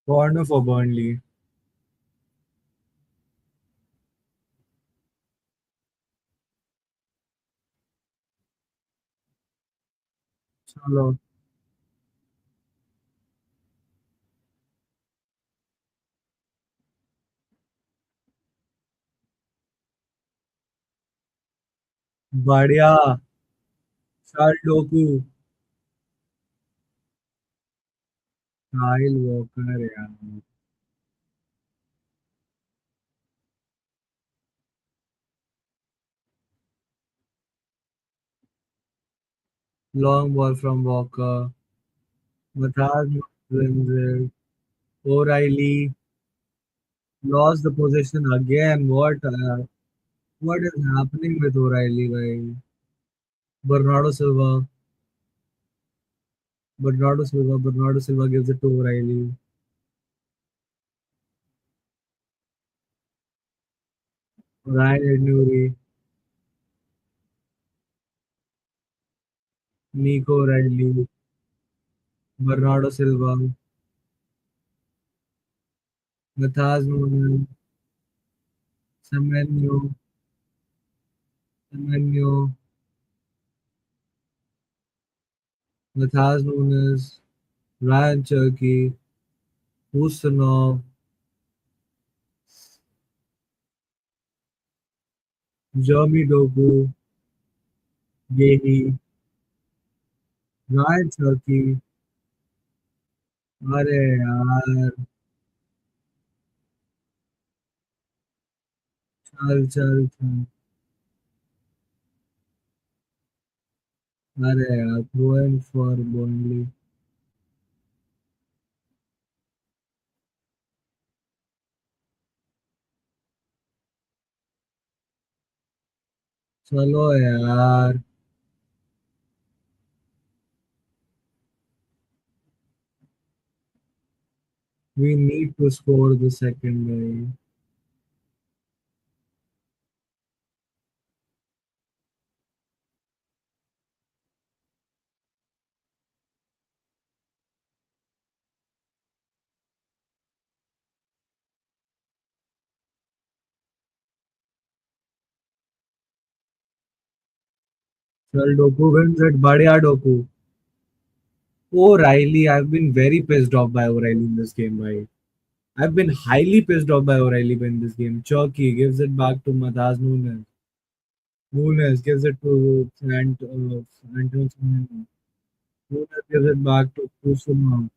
Corner for Burnley. चलो. बढ़िया. शाल डोकू. काइल वॉकर यार. Long ball from Walker. Matthias wins it. O'Reilly lost the possession again. What is happening with O'Reilly, bhai? Bernardo Silva. Bernardo Silva. Bernardo Silva gives it to O'Reilly. Ryan Ednuri. Nico O'Reilly. Bernardo Silva. Matthias Nunes. Semenyo. Semenyo. Matthias Nunes. Ryan Cherky. Ustinov. Jeremy Doku, Gehi, Ryan Turkey. अरे यार, चल चल चल। अरे यार, throw in for Burnley. चलो यार। We need to score the second guy. Chal, Doku wins it. Badya Doku. O'Reilly, I've been very pissed off by O'Reilly in this game, right? I've been highly pissed off by O'Reilly in this game. Chucky gives it back to Mataz Nunes. Nunes gives it to Anton Semenyo. Nunes gives it back to Kusuma.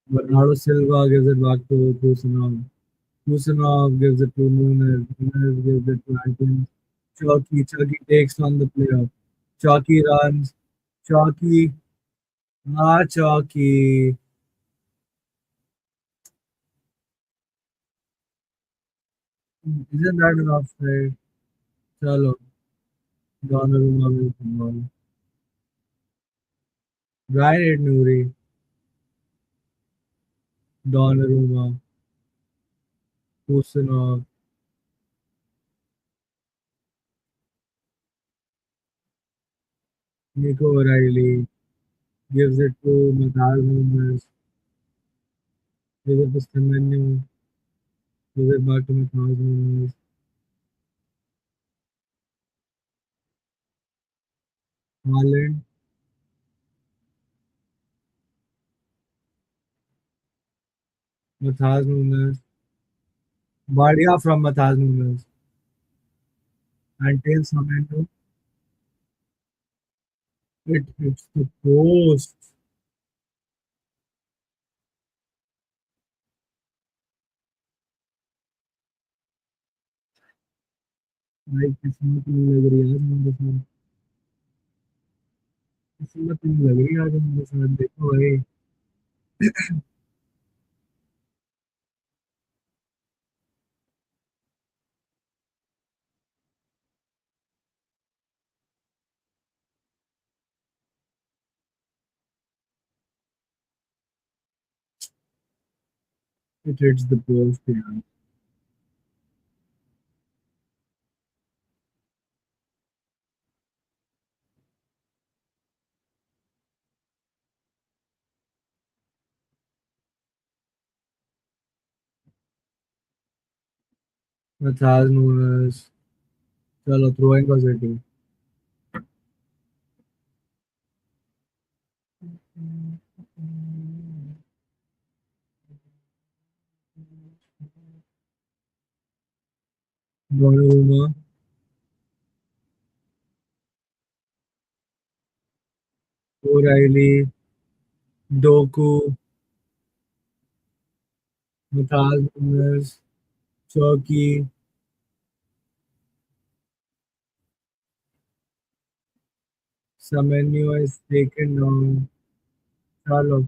Bernardo Silva gives it back to Kusuma. Kusanov gives it to Nunes. Nunes gives it to Anton. Chucky takes on the player. Chucky runs. Chucky. Chucky. Isn't that enough, right? Chalo. Donnarumma will come. Right, Nuri. Donnarumma. Kusanov. Nico O'Reilly. Gives it to Matthias Nunes. Gives it to Semenyo. Gives it back to Matthias Nunes. Haaland. Matthias Nunes. Badia from Matthias Nunes. Until Semenyo. It hits the post. भाई किस्मत नहीं लग रही यार मेरे साथ। किस्मत नहीं लग रही आज मेरे साथ, देखो भाई। It hits the post यार। Matthias Nunes। चलो थ्रोइंग का setting. Donnarumma, O'Reilly, Doku, Matthias Nunes, Chucky, Semenyo is taken down। चलो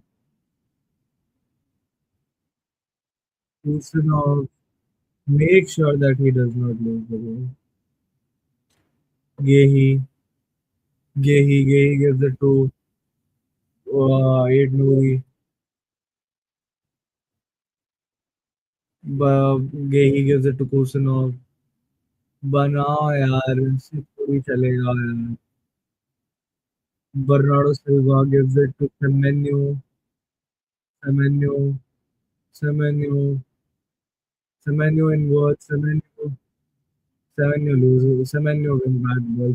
Kusanov, make sure that he does not lose the ball। Gehi, Gehi gives it to Aid Nouri। Gehi gives it to Kusanov। बनाओ यार, इससे थोड़ी चलेगा यार। Bernardo Silva gives it to Semenyo, Semenyo, Semenyo, Semenyo inwards, Semenyo loses, Semenyo wins back the ball.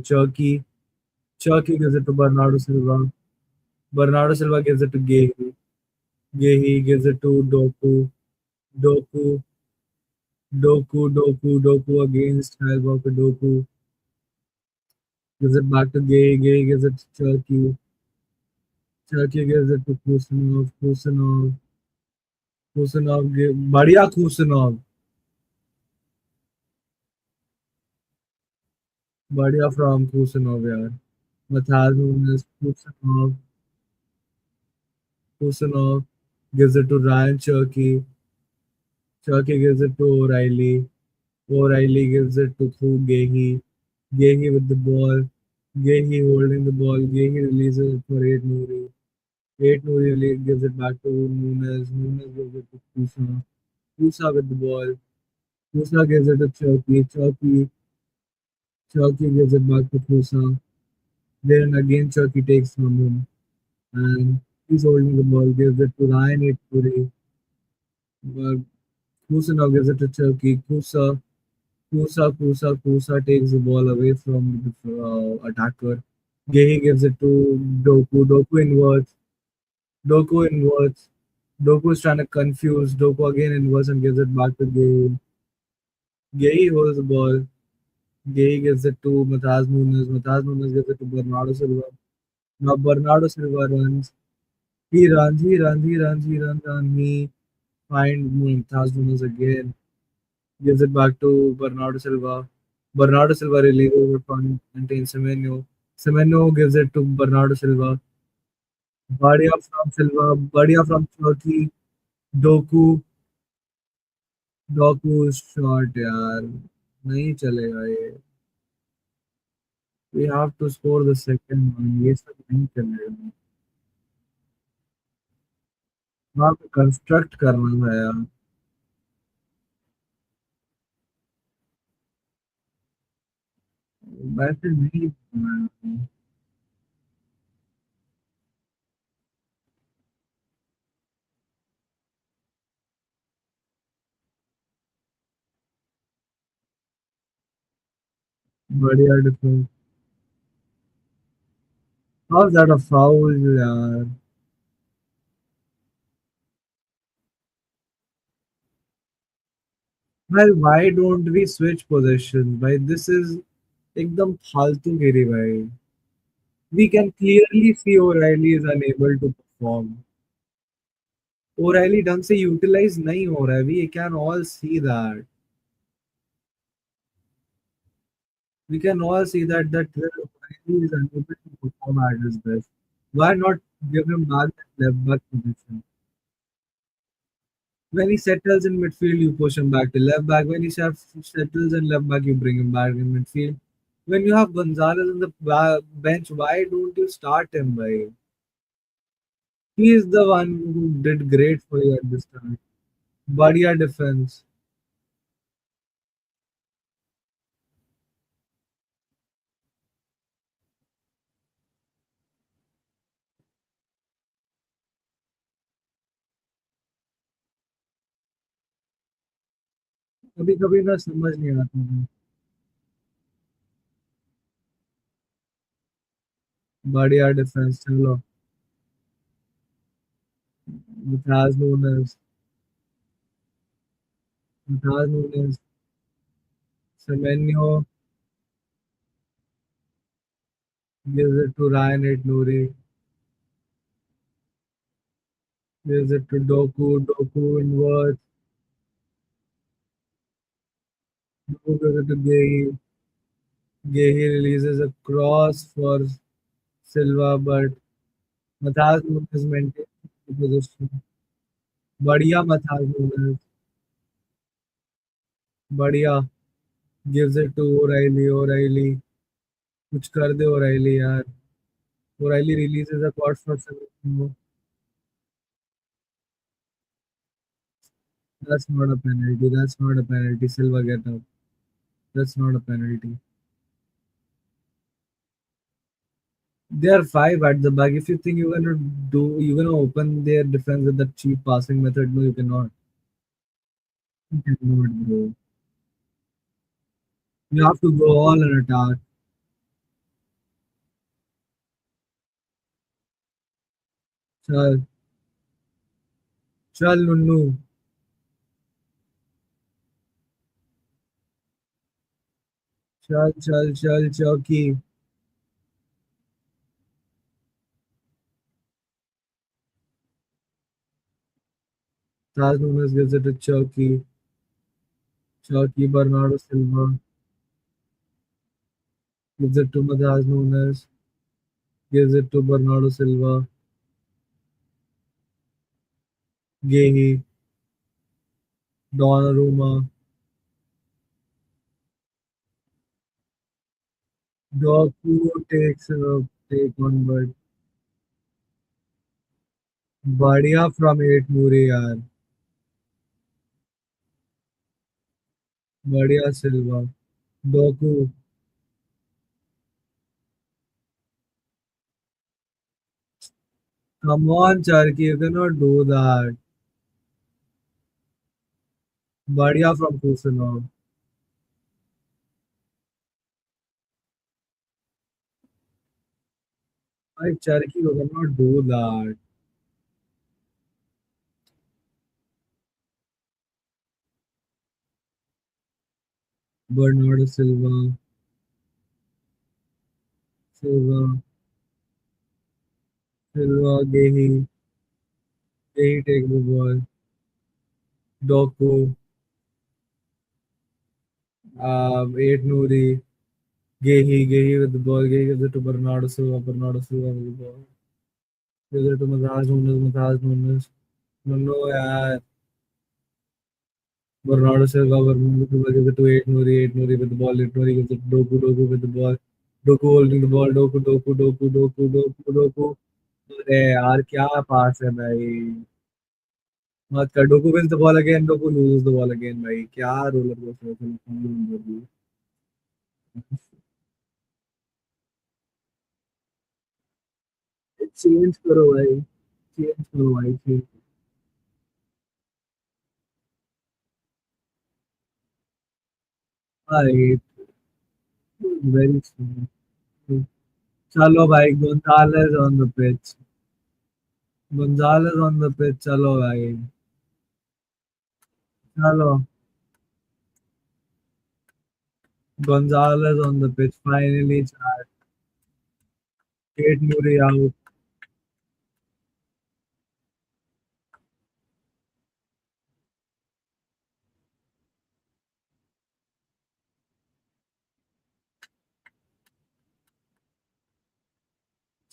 Chucky gives it to Bernardo Silva. Bernardo Silva gives it to Gehi. Gehi gives it to Doku. Doku, Doku against Walker. Doku gives it back to Gay. Gay gives it to Turkey. Turkey gives it to Kusanov. बढ़िया Kusanov. बढ़िया from Kusanov यार. Matthias Nunes, Kusanov gives it to Ryan Cherky. Cherky gives it to O'Reilly. O'Reilly gives it to through Gehi. Gehi with the ball. Gehi holding the ball. Gehi releases it for 8 Nouri. 8 Nouri gives it back to Nunes. Nunes gives it to Kusa. Kusa with the ball. Kusa gives it to Cherky. Cherky gives it back to Kusa. Then again Cherky takes from him. And he's holding the ball. Gives it to Ryan 8 Nouri. But Kusa now gives it to Cherky. Kusa takes the ball away from the attacker. Gehi gives it to Doku. Doku inverts. Doku is trying to confuse. Doku again inverts and gives it back to Gehi. Gehi holds the ball. Gehi gives it to Matthias Nunes. Matthias Nunes gives it to Bernardo Silva. Now Bernardo Silva runs. And he finds Matthias Nunes again. Gives it back to Bernardo Silva. Bernardo Silva releases it from contains Semenyo. Semenyo gives it to Bernardo Silva. Badia from Silva. Badia from Turkey. Doku. Doku shot यार नहीं चलेगा ये. We have to score the second one. ये सब नहीं चलेगा. वहाँ पे कंस्ट्रक्ट करना था यार. वैसे नहीं करना है. बढ़िया defence. How's that a foul यार. भाई why don't we switch positions भाई. This is एकदम फालतू गिरी भाई. We can clearly see O'Reilly is unable to perform. O'Reilly ढंग से utilize नहीं हो रहा है. We can all see that. We can all see that O'Reilly is unable to perform at his best. Why not give him back that left back position? When he settles in midfield, you push him back to left back. When he settles in left back, you bring him back in midfield. When you have Gonzalez on the bench, why don't you start him, by? He is the one who did great for you at this time. बढ़िया defence. कभी कभी ना समझ नहीं आता है. बढ़िया defence. चलो. Mutaz Nunes. Mutaz Nunes. Semenyo gives it to Ryan at Nouri. Gives it to Doku. Doku inwards. Doku gives it to Gehi. Gehi releases a cross for Silva, but Matthias Nunes maintains the position. बढ़िया Matthias Nunes. बढ़िया. Gives it to O'Reilly. O'Reilly. कुछ कर दे O'Reilly यार. O'Reilly releases a cross for Silva. That's not a penalty. That's not a penalty. Silva get out. That's not a penalty. They are five at the back. If you think you're gonna open their defense with the cheap passing method, no, you cannot. You cannot, bro. You have to go all in attack. Chal, chal, Nunnu. चल चल चल चौकी। Taz Nunes gives it to Chucky. Chucky Bernardo Silva gives it to Taz Nunes. Gives it to Bernardo Silva. Gehi. Donnarumma. Doku takes a take one, but बढ़िया from 8 मूरी यार. बढ़िया सिल्वा. Doku. Come on, Charky, you cannot do that. बढ़िया from Kusanov. Like Charky, you cannot do that. Bernardo Silva. Silva. Silva. Gehi. Gehi take the ball. Doku. 8 Nouri. Gehi with the ball. Gehi gives it to Bernardo Silva. Bernardo Silva with the ball. Gives it to Matthias Nunes. Matthias Nunes. No, no, yaar. Bernardo Silva. Bernardo Silva gives it to 8 Nouri. 8 Nouri with the ball. 8 Nouri gives it to Doku. Doku with the ball. Doku holding the ball. Doku, Doku, Doku, Doku, Doku, Doku. अरे यार क्या पास है भाई. मत कर. Doku wins the ball again. Doku loses the ball again भाई. क्या roller coaster है. चेंज करो भाई. चेंज करो भाई. चेंज. भाई वेरी स्लो. चलो भाई. Gonzalez on the pitch. Gonzalez on the pitch. चलो भाई. चलो. Gonzalez on the pitch. Finally चार. Kate Murray out.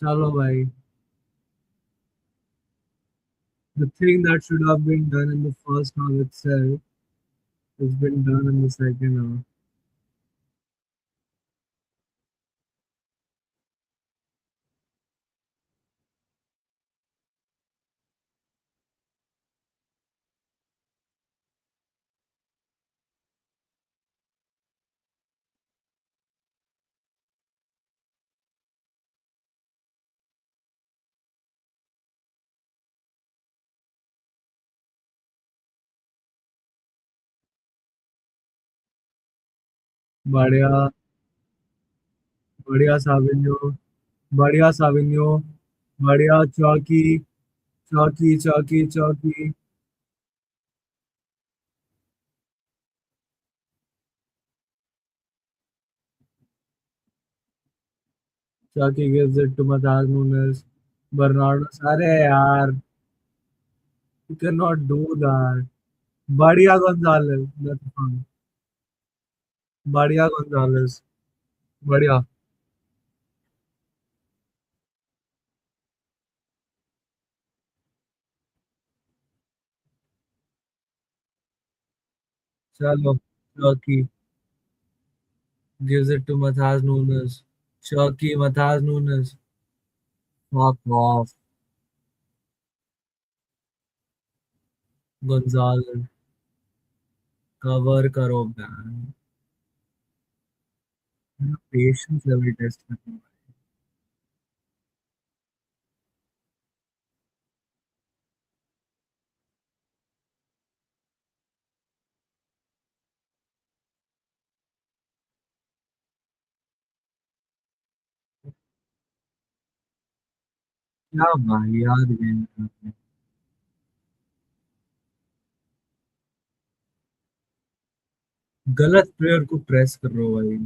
चलो भाई. The thing that should have been done in the first half itself has been done in the second half. बढ़िया. बढ़िया साविनियो. बढ़िया साविनियो. बढ़िया चौकी. चौकी चौकी चौकी. चौकी gives it to Matthias Nunes. Bernardo. अरे यार. You cannot do that. बढ़िया Gonzalez. That's fun. बढ़िया Gonzalez. बढ़िया. चलो. चौकी gives it to Matthias Nunes. Chucky, Matthias Nunes. Fuck off. Gonzalez. Cover करो बैन. पेशेंस लेवल टेस्ट करना. क्या वाहियात गेम है. गलत प्लेयर को प्रेस कर रहे हो भाई.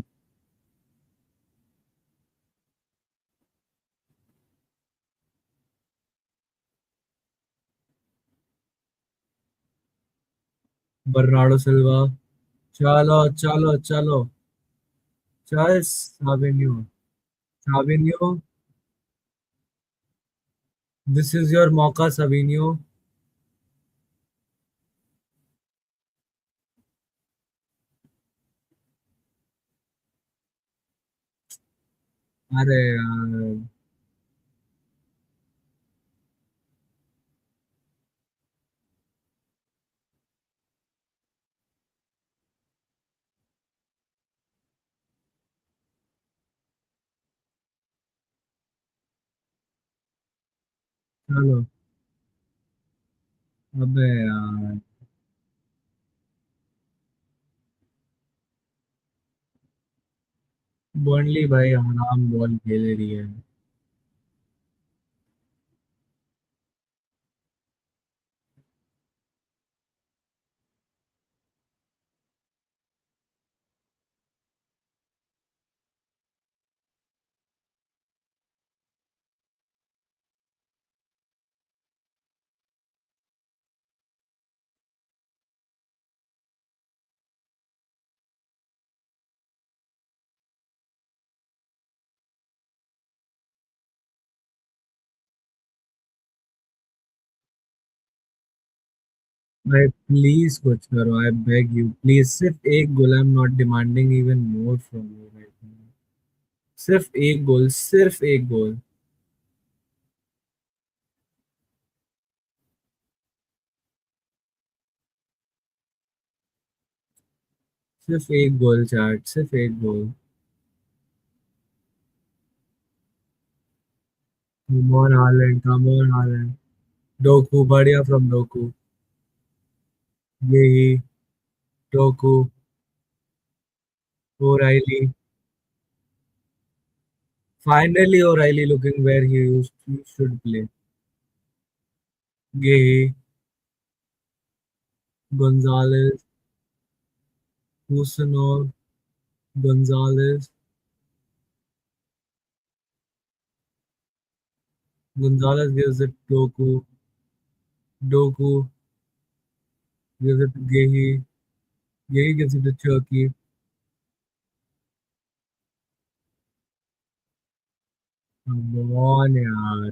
Bernardo Silva. चलो चलो चलो। चल साविनियो। साविनियो, दिस इज योर मौका साविनियो। अरे यार। चलो। अबे यार। बर्नली भाई हराम बॉल खेल रही है। भाई प्लीज कुछ करो, आई बेग यू प्लीज, सिर्फ एक goal, I am not demanding even more from you right now. सिर्फ एक गोल, सिर्फ एक गोल। सिर्फ एक गोल चैट, सिर्फ एक goal. Come on Haaland, come on Haaland. Doku बढ़िया फ्रॉम डोकू। यही। Doku. O'Reilly. Finally, O'Reilly looking where he should play. Gay, Gonzalez, Husanov, Gonzalez. Gonzalez gives it Doku. Doku gives it to Gehi. Gehi gives it to Turkey. Come on, yaar.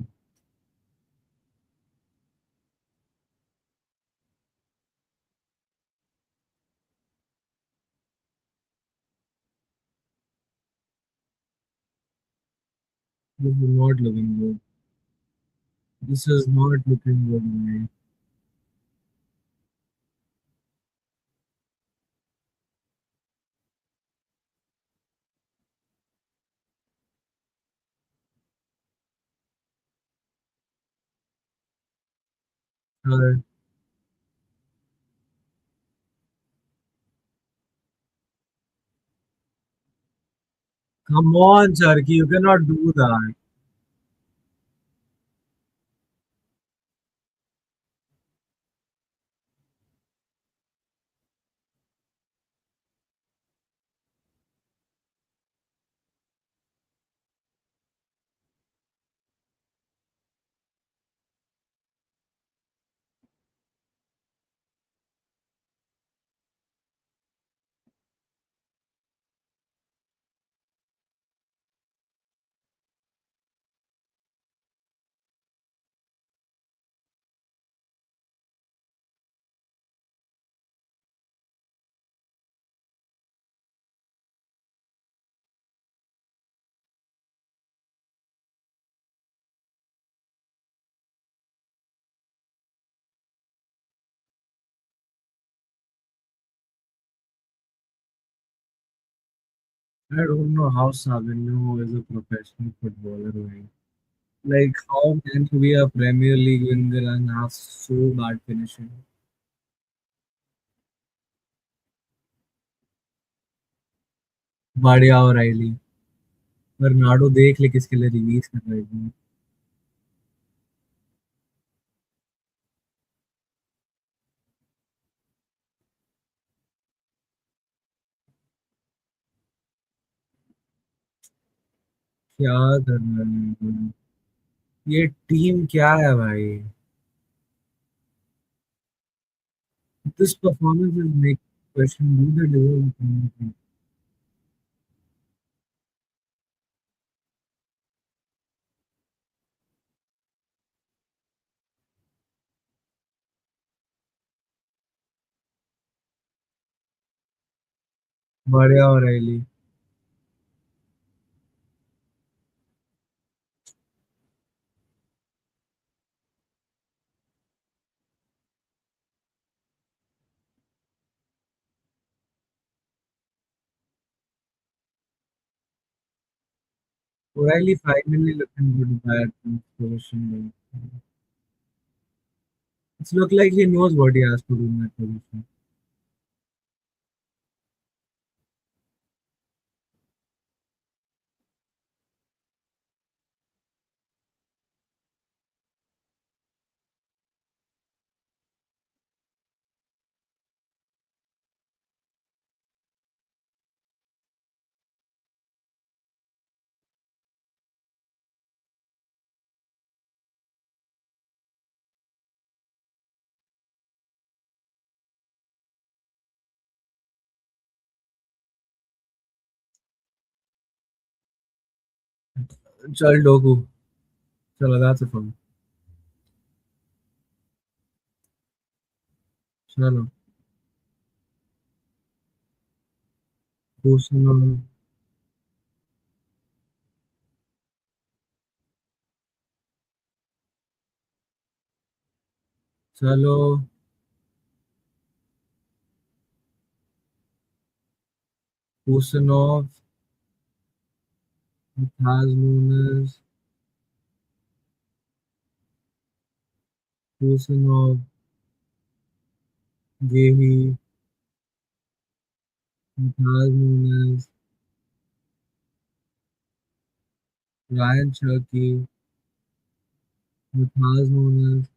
This is not looking good. This is not looking good, man. Sir, come on, Turkey. You cannot do that. I don't know how Savinho is a professional footballer, right? Like, how can you be a Premier League winger and have so bad finishing? बढ़िया और Riley. Bernardo देख ले किसके लिए release कर रहे हैं। क्या कर रहे हैं? ये टीम क्या है भाई? This performance is make question do they deserve the penalty? बढ़िया O'Reilly. O'Reilly finally looking good bad position. It's look like he knows what he has to do in that position. चल Docu चलो that's it from चलो पूछना चलो Kusanov, Taz Nunes, Kusanov, Gehi, Taz Nunes, Ryan Cherky, Taz Nunes,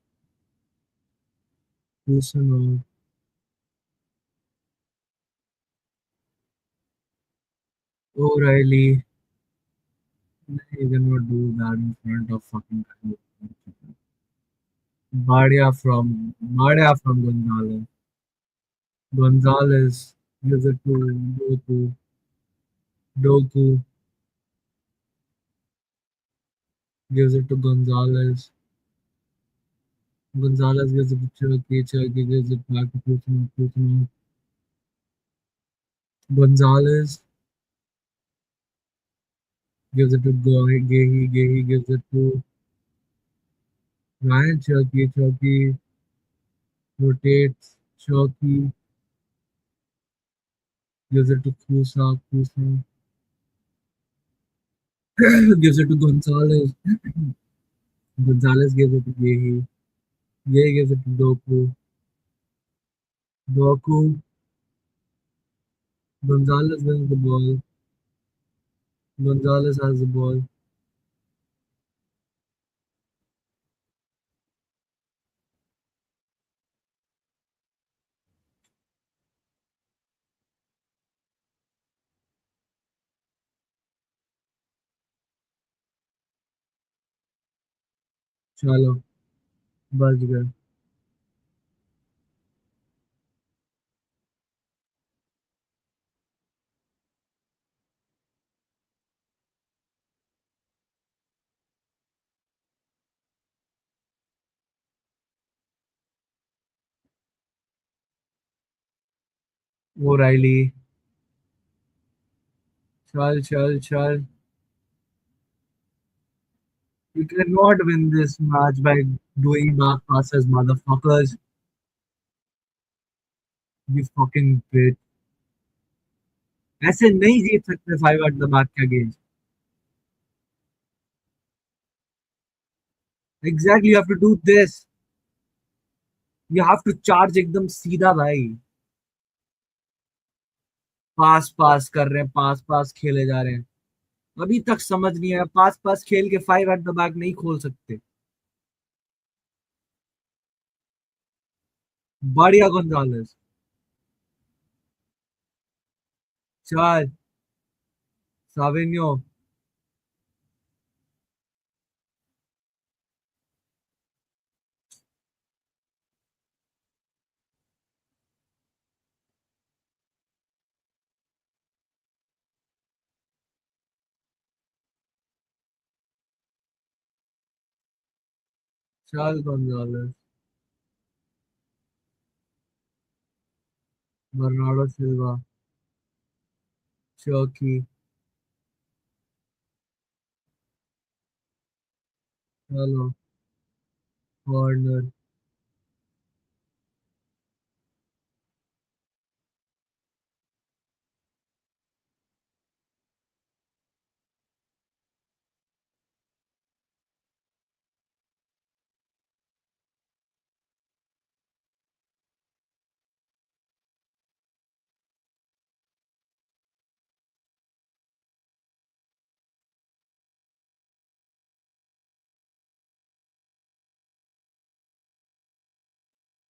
Kusanov. O'Reilly. You cannot do that in front of fucking Badia from Gonzalez. Gonzalez gives it to Doku, gives it to Gonzalez. Gonzalez gives it to Cherky, Cherky gives it back to Kusanov, Kusanov. Gonzalez gives it to Gehi, Gehi gives it to Ryan Cherky, Cherky rotates, Cherky gives it to Kusa, Kusa gives it to Gonzalez, Gonzalez gives it to Gehi, Gehi gives it to Doku, Doku, Gonzalez wins the ball, Gonzalez has the ball, चलो बच गए O'Reilly, चल चल चल you cannot win this match by doing back passes motherfuckers you fucking bitch ऐसे नहीं जीत सकते 5 at the back का game exactly you have to do this you have to charge एकदम सीधा भाई पास पास कर रहे हैं पास पास खेले जा रहे हैं अभी तक समझ नहीं आया पास पास खेल के 5 एट द बैक नहीं खोल सकते बढ़िया गोंजालेस चल Savinho Charles Gonzalez, Bernardo Silva, Cherki, hello, Warner,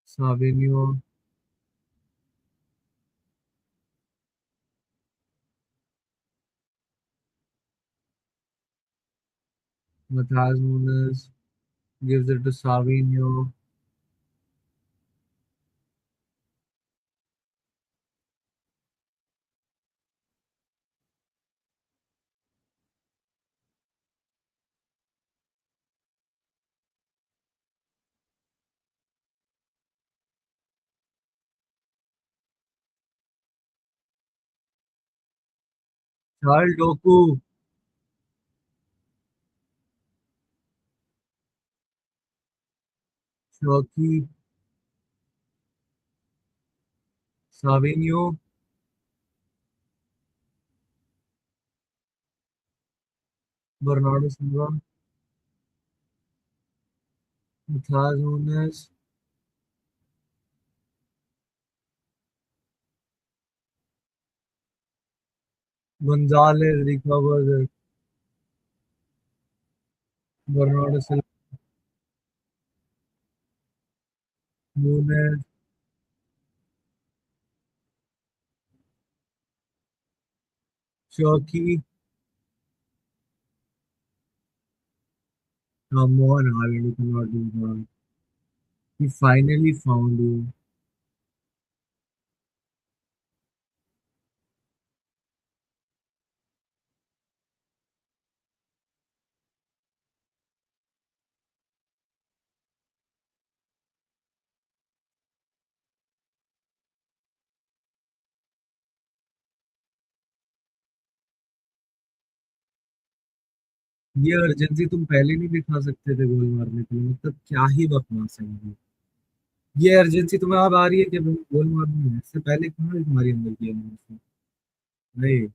Savinho, Matthias Nunes gives it to Savinho, चार्ल Doku, Cherki, Savinho, Bernardo Silva, Matthias Nunes, Gonzalez recovers it, Bernardo Silva, Nunes, Chucky, come on, Haaland, you cannot do that. He finally found you. ये urgency तुम पहले नहीं दिखा सकते थे गोल मारने के लिए, मतलब क्या ही बकवास है ये। ये अर्जेंसी तुम्हें अब आ रही है कि गोल मारने में, इससे पहले कहाँ तुम्हारी अंदर की है नहीं।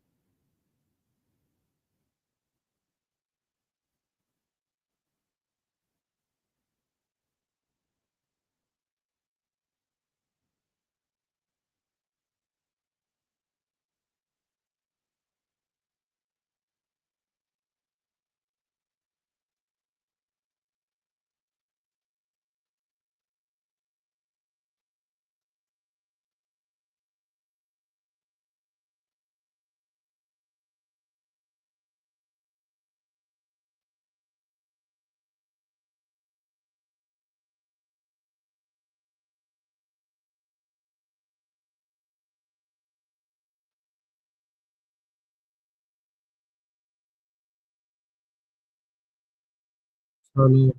चलो,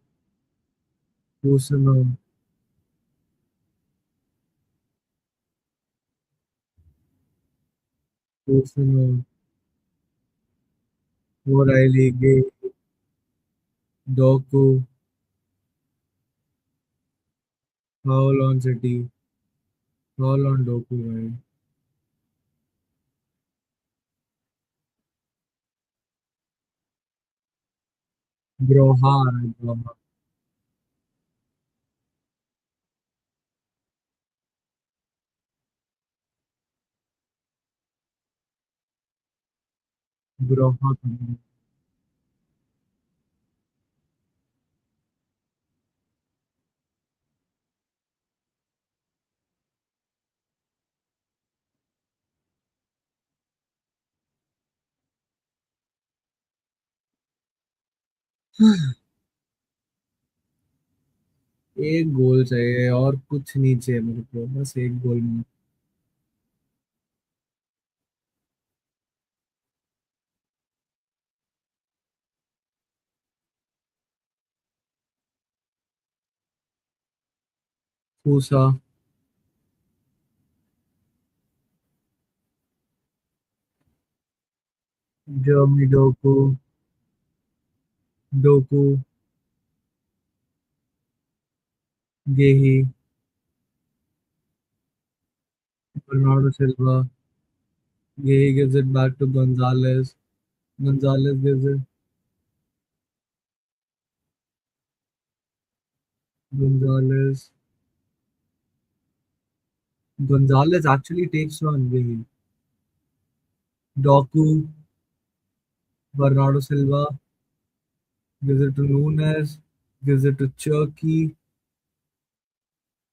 पूछना, पूछना, वो रायली गे, Doku, foul on City, foul on Doku भाई। ब्रोहा, ब्रोहा, ब्रोहा। एक गोल चाहिए और कुछ नहीं चाहिए मेरे को, बस एक गोल में। Pusa, Jeremy Doku, Gehi, Bernardo Silva. Gehi gives it back to Gonzalez. Gonzalez gives it. Gonzalez. Gonzalez actually takes on Gehi. Doku, Bernardo Silva gives it to Nunes. Gives it to Cherky.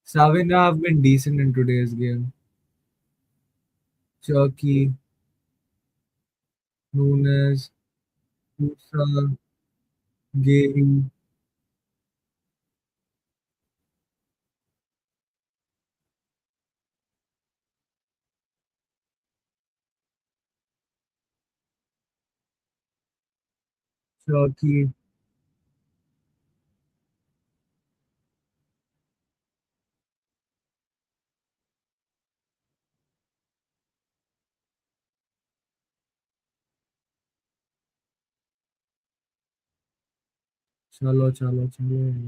Savina have been decent in today's game. Cherky, Nunes, Musa, Gehi, Cherky. चलो चलो चलो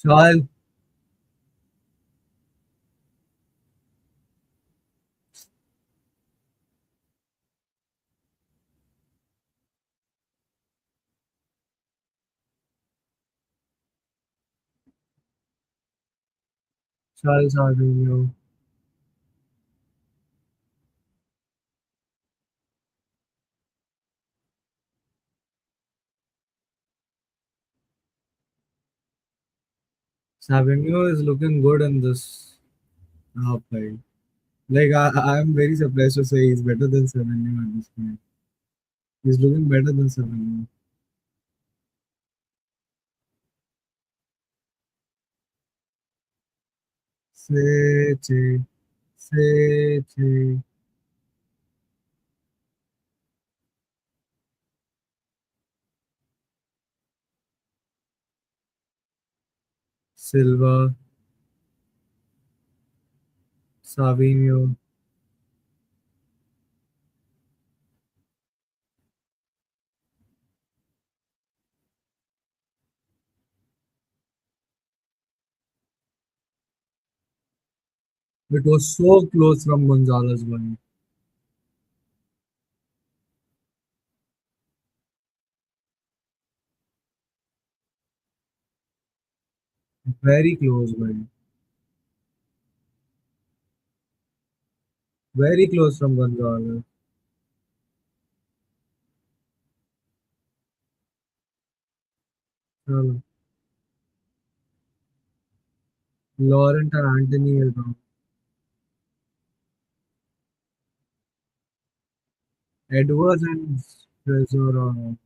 चल चल Savinho. Savinho is looking good in this half fight. Like I'm very surprised to say he's better than Savinho at this point. He's looking better than Savinho. Seche, Seche, Silva, Savinho. It was so close from Gonzalez one. Very close one. Very close from Gonzalez. चलो. Laurent and Anthony is down. Edwards and Fraser are on.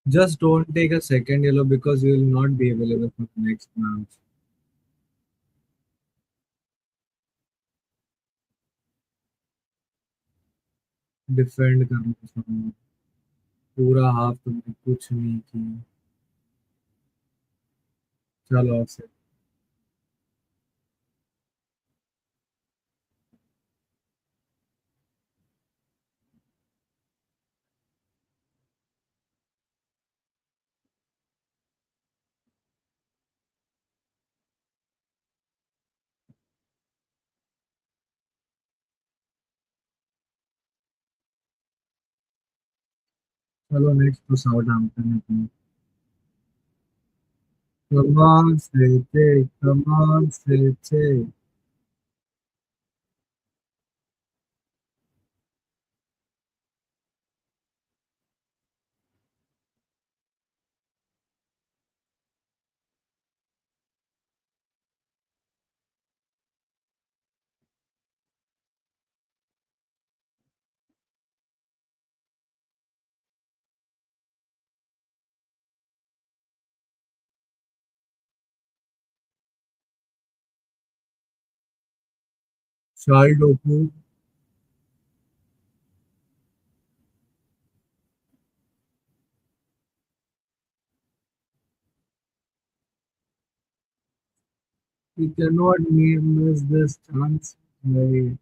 Just don't take a second yellow because you will not be available for the next match. Defend करना चाहिए। पूरा half तुमने कुछ नहीं किया। चलो आपसे। चलो नेक्स्ट तो साउथहैम्पटन है तुम। कमान से थे, कमान से थे। शाही Doku. You cannot miss this chance भाई।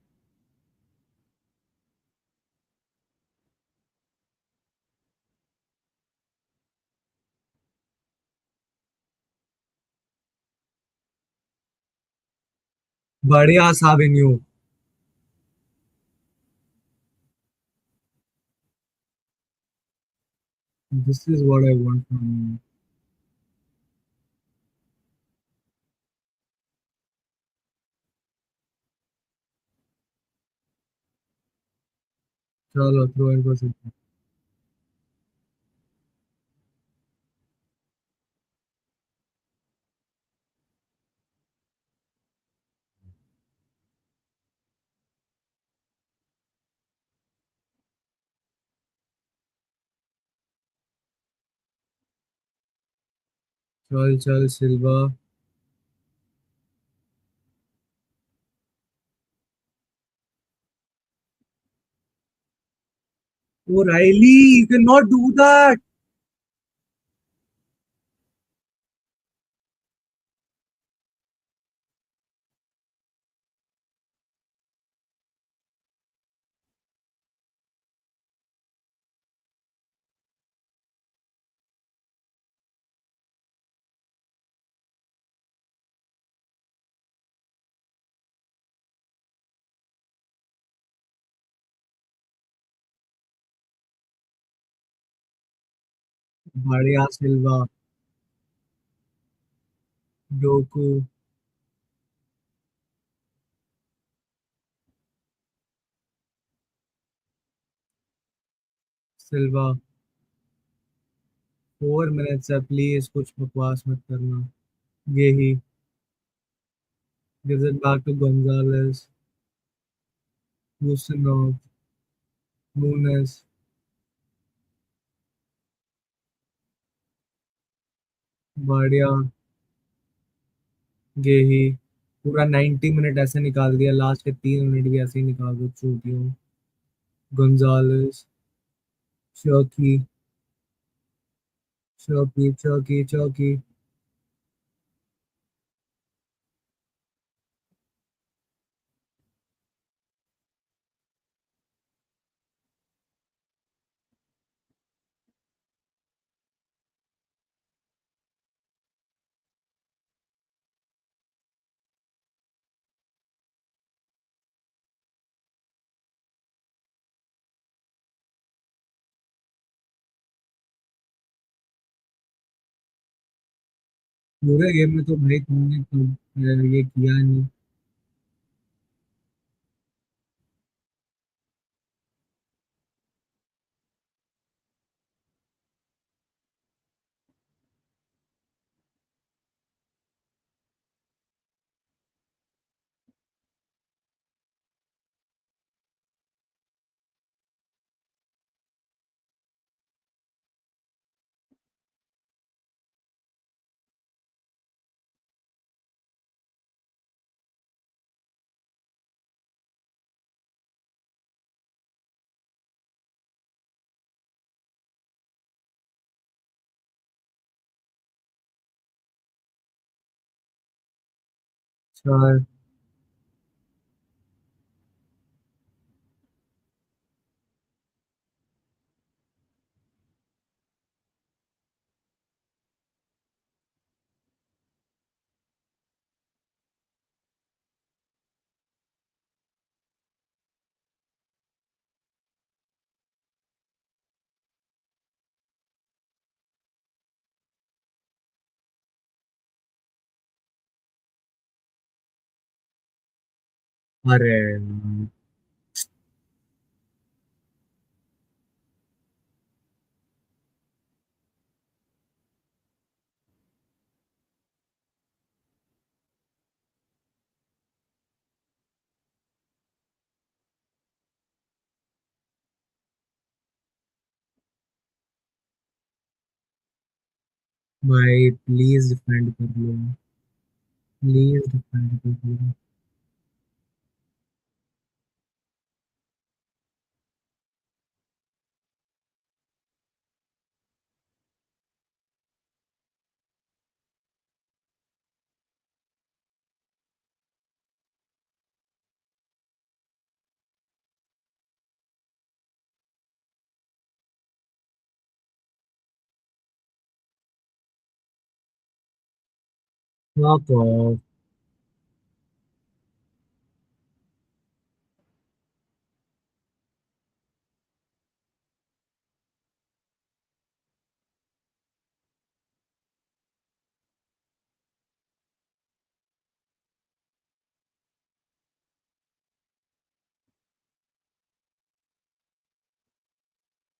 बढ़िया Savinho. This is what I want from you. चलो थ्रो इन को सकते। चल चल Silva. O'Reilly, you can not do that. बढ़िया सिल्वा। डोकू। सिल्वा। 4 मिनट्स है, प्लीज कुछ बकवास मत करना। ये ही। gives it back to Gonzalez. Lucinov. Nunes। बढ़िया। ये ही। पूरा 90 मिनट ऐसे निकाल दिया, लास्ट के 3 मिनट भी ऐसे ही निकाल दो चूतियों। गोंजालेस। चौकी। चौकी चौकी चौकी। पूरे गेम में तो भाई तुमने तो ये किया नहीं। सर, अरे भाई प्लीज डिफेंड कर लो, प्लीज डिफेंड कर लो। Fuck off.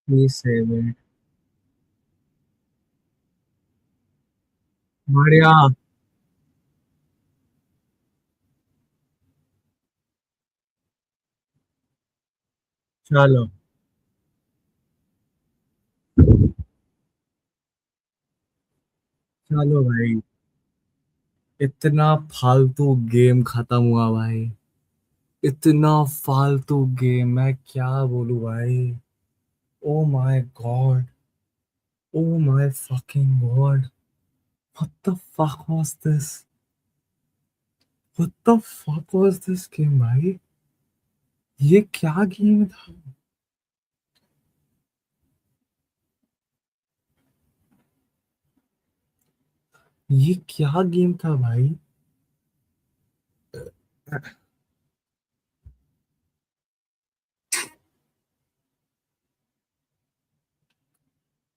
Please save it. बढ़िया। चलो, चलो भाई। इतना फालतू गेम खत्म हुआ भाई। इतना फालतू गेम, मैं क्या बोलूं भाई। Oh my God. Oh my fucking God. What the fuck was this? What the fuck was this game भाई? ये क्या गेम था? ये क्या गेम था भाई?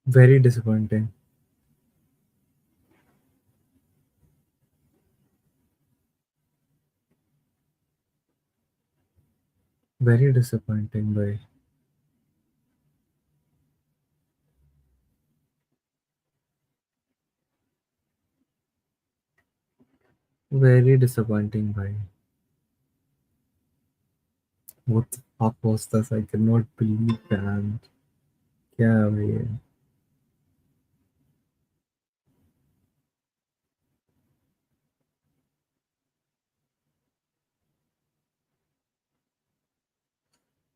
Very disappointing. वेरी डिसअपॉइंटिंग भाई। वेरी डिसअपॉइंटिंग भाई। What the fuck was this? I cannot believe that. क्या है भाई ये?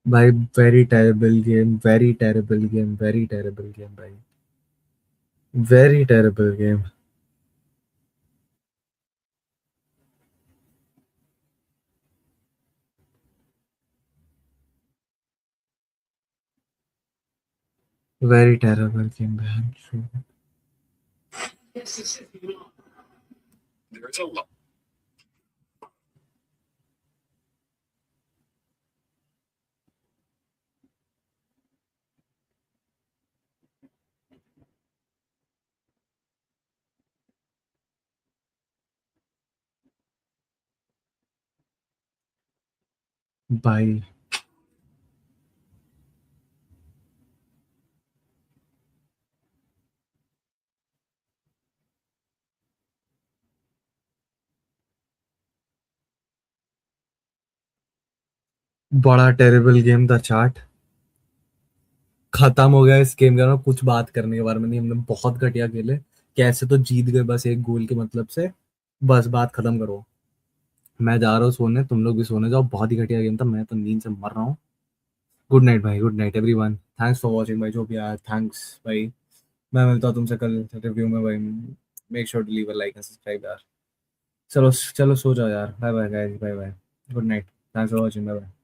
भाई very terrible game, very terrible game, very terrible game भाई। Very terrible game. Very terrible game भाई। भाई बड़ा टेरेबल गेम था चाट। खत्म हो गया इस गेम का ना, कुछ बात करने के बारे में नहीं, हमने बहुत घटिया खेले। कैसे तो जीत गए बस एक गोल के मतलब से। बस बात खत्म करो। मैं जा रहा हूँ सोने, तुम लोग भी सोने जाओ। बहुत ही घटिया गेम था, मैं तो नींद से मर रहा हूँ। गुड नाइट भाई, good night everyone. Thanks for watching भाई, जो भी आया थैंक्स भाई। मैं मिलता हूँ तुमसे कल रिव्यू में भाई। Make sure to leave a like and subscribe यार। चलो चलो, सो जाओ यार। Bye bye guys, bye bye. Good night. Thanks for watching. Bye bye.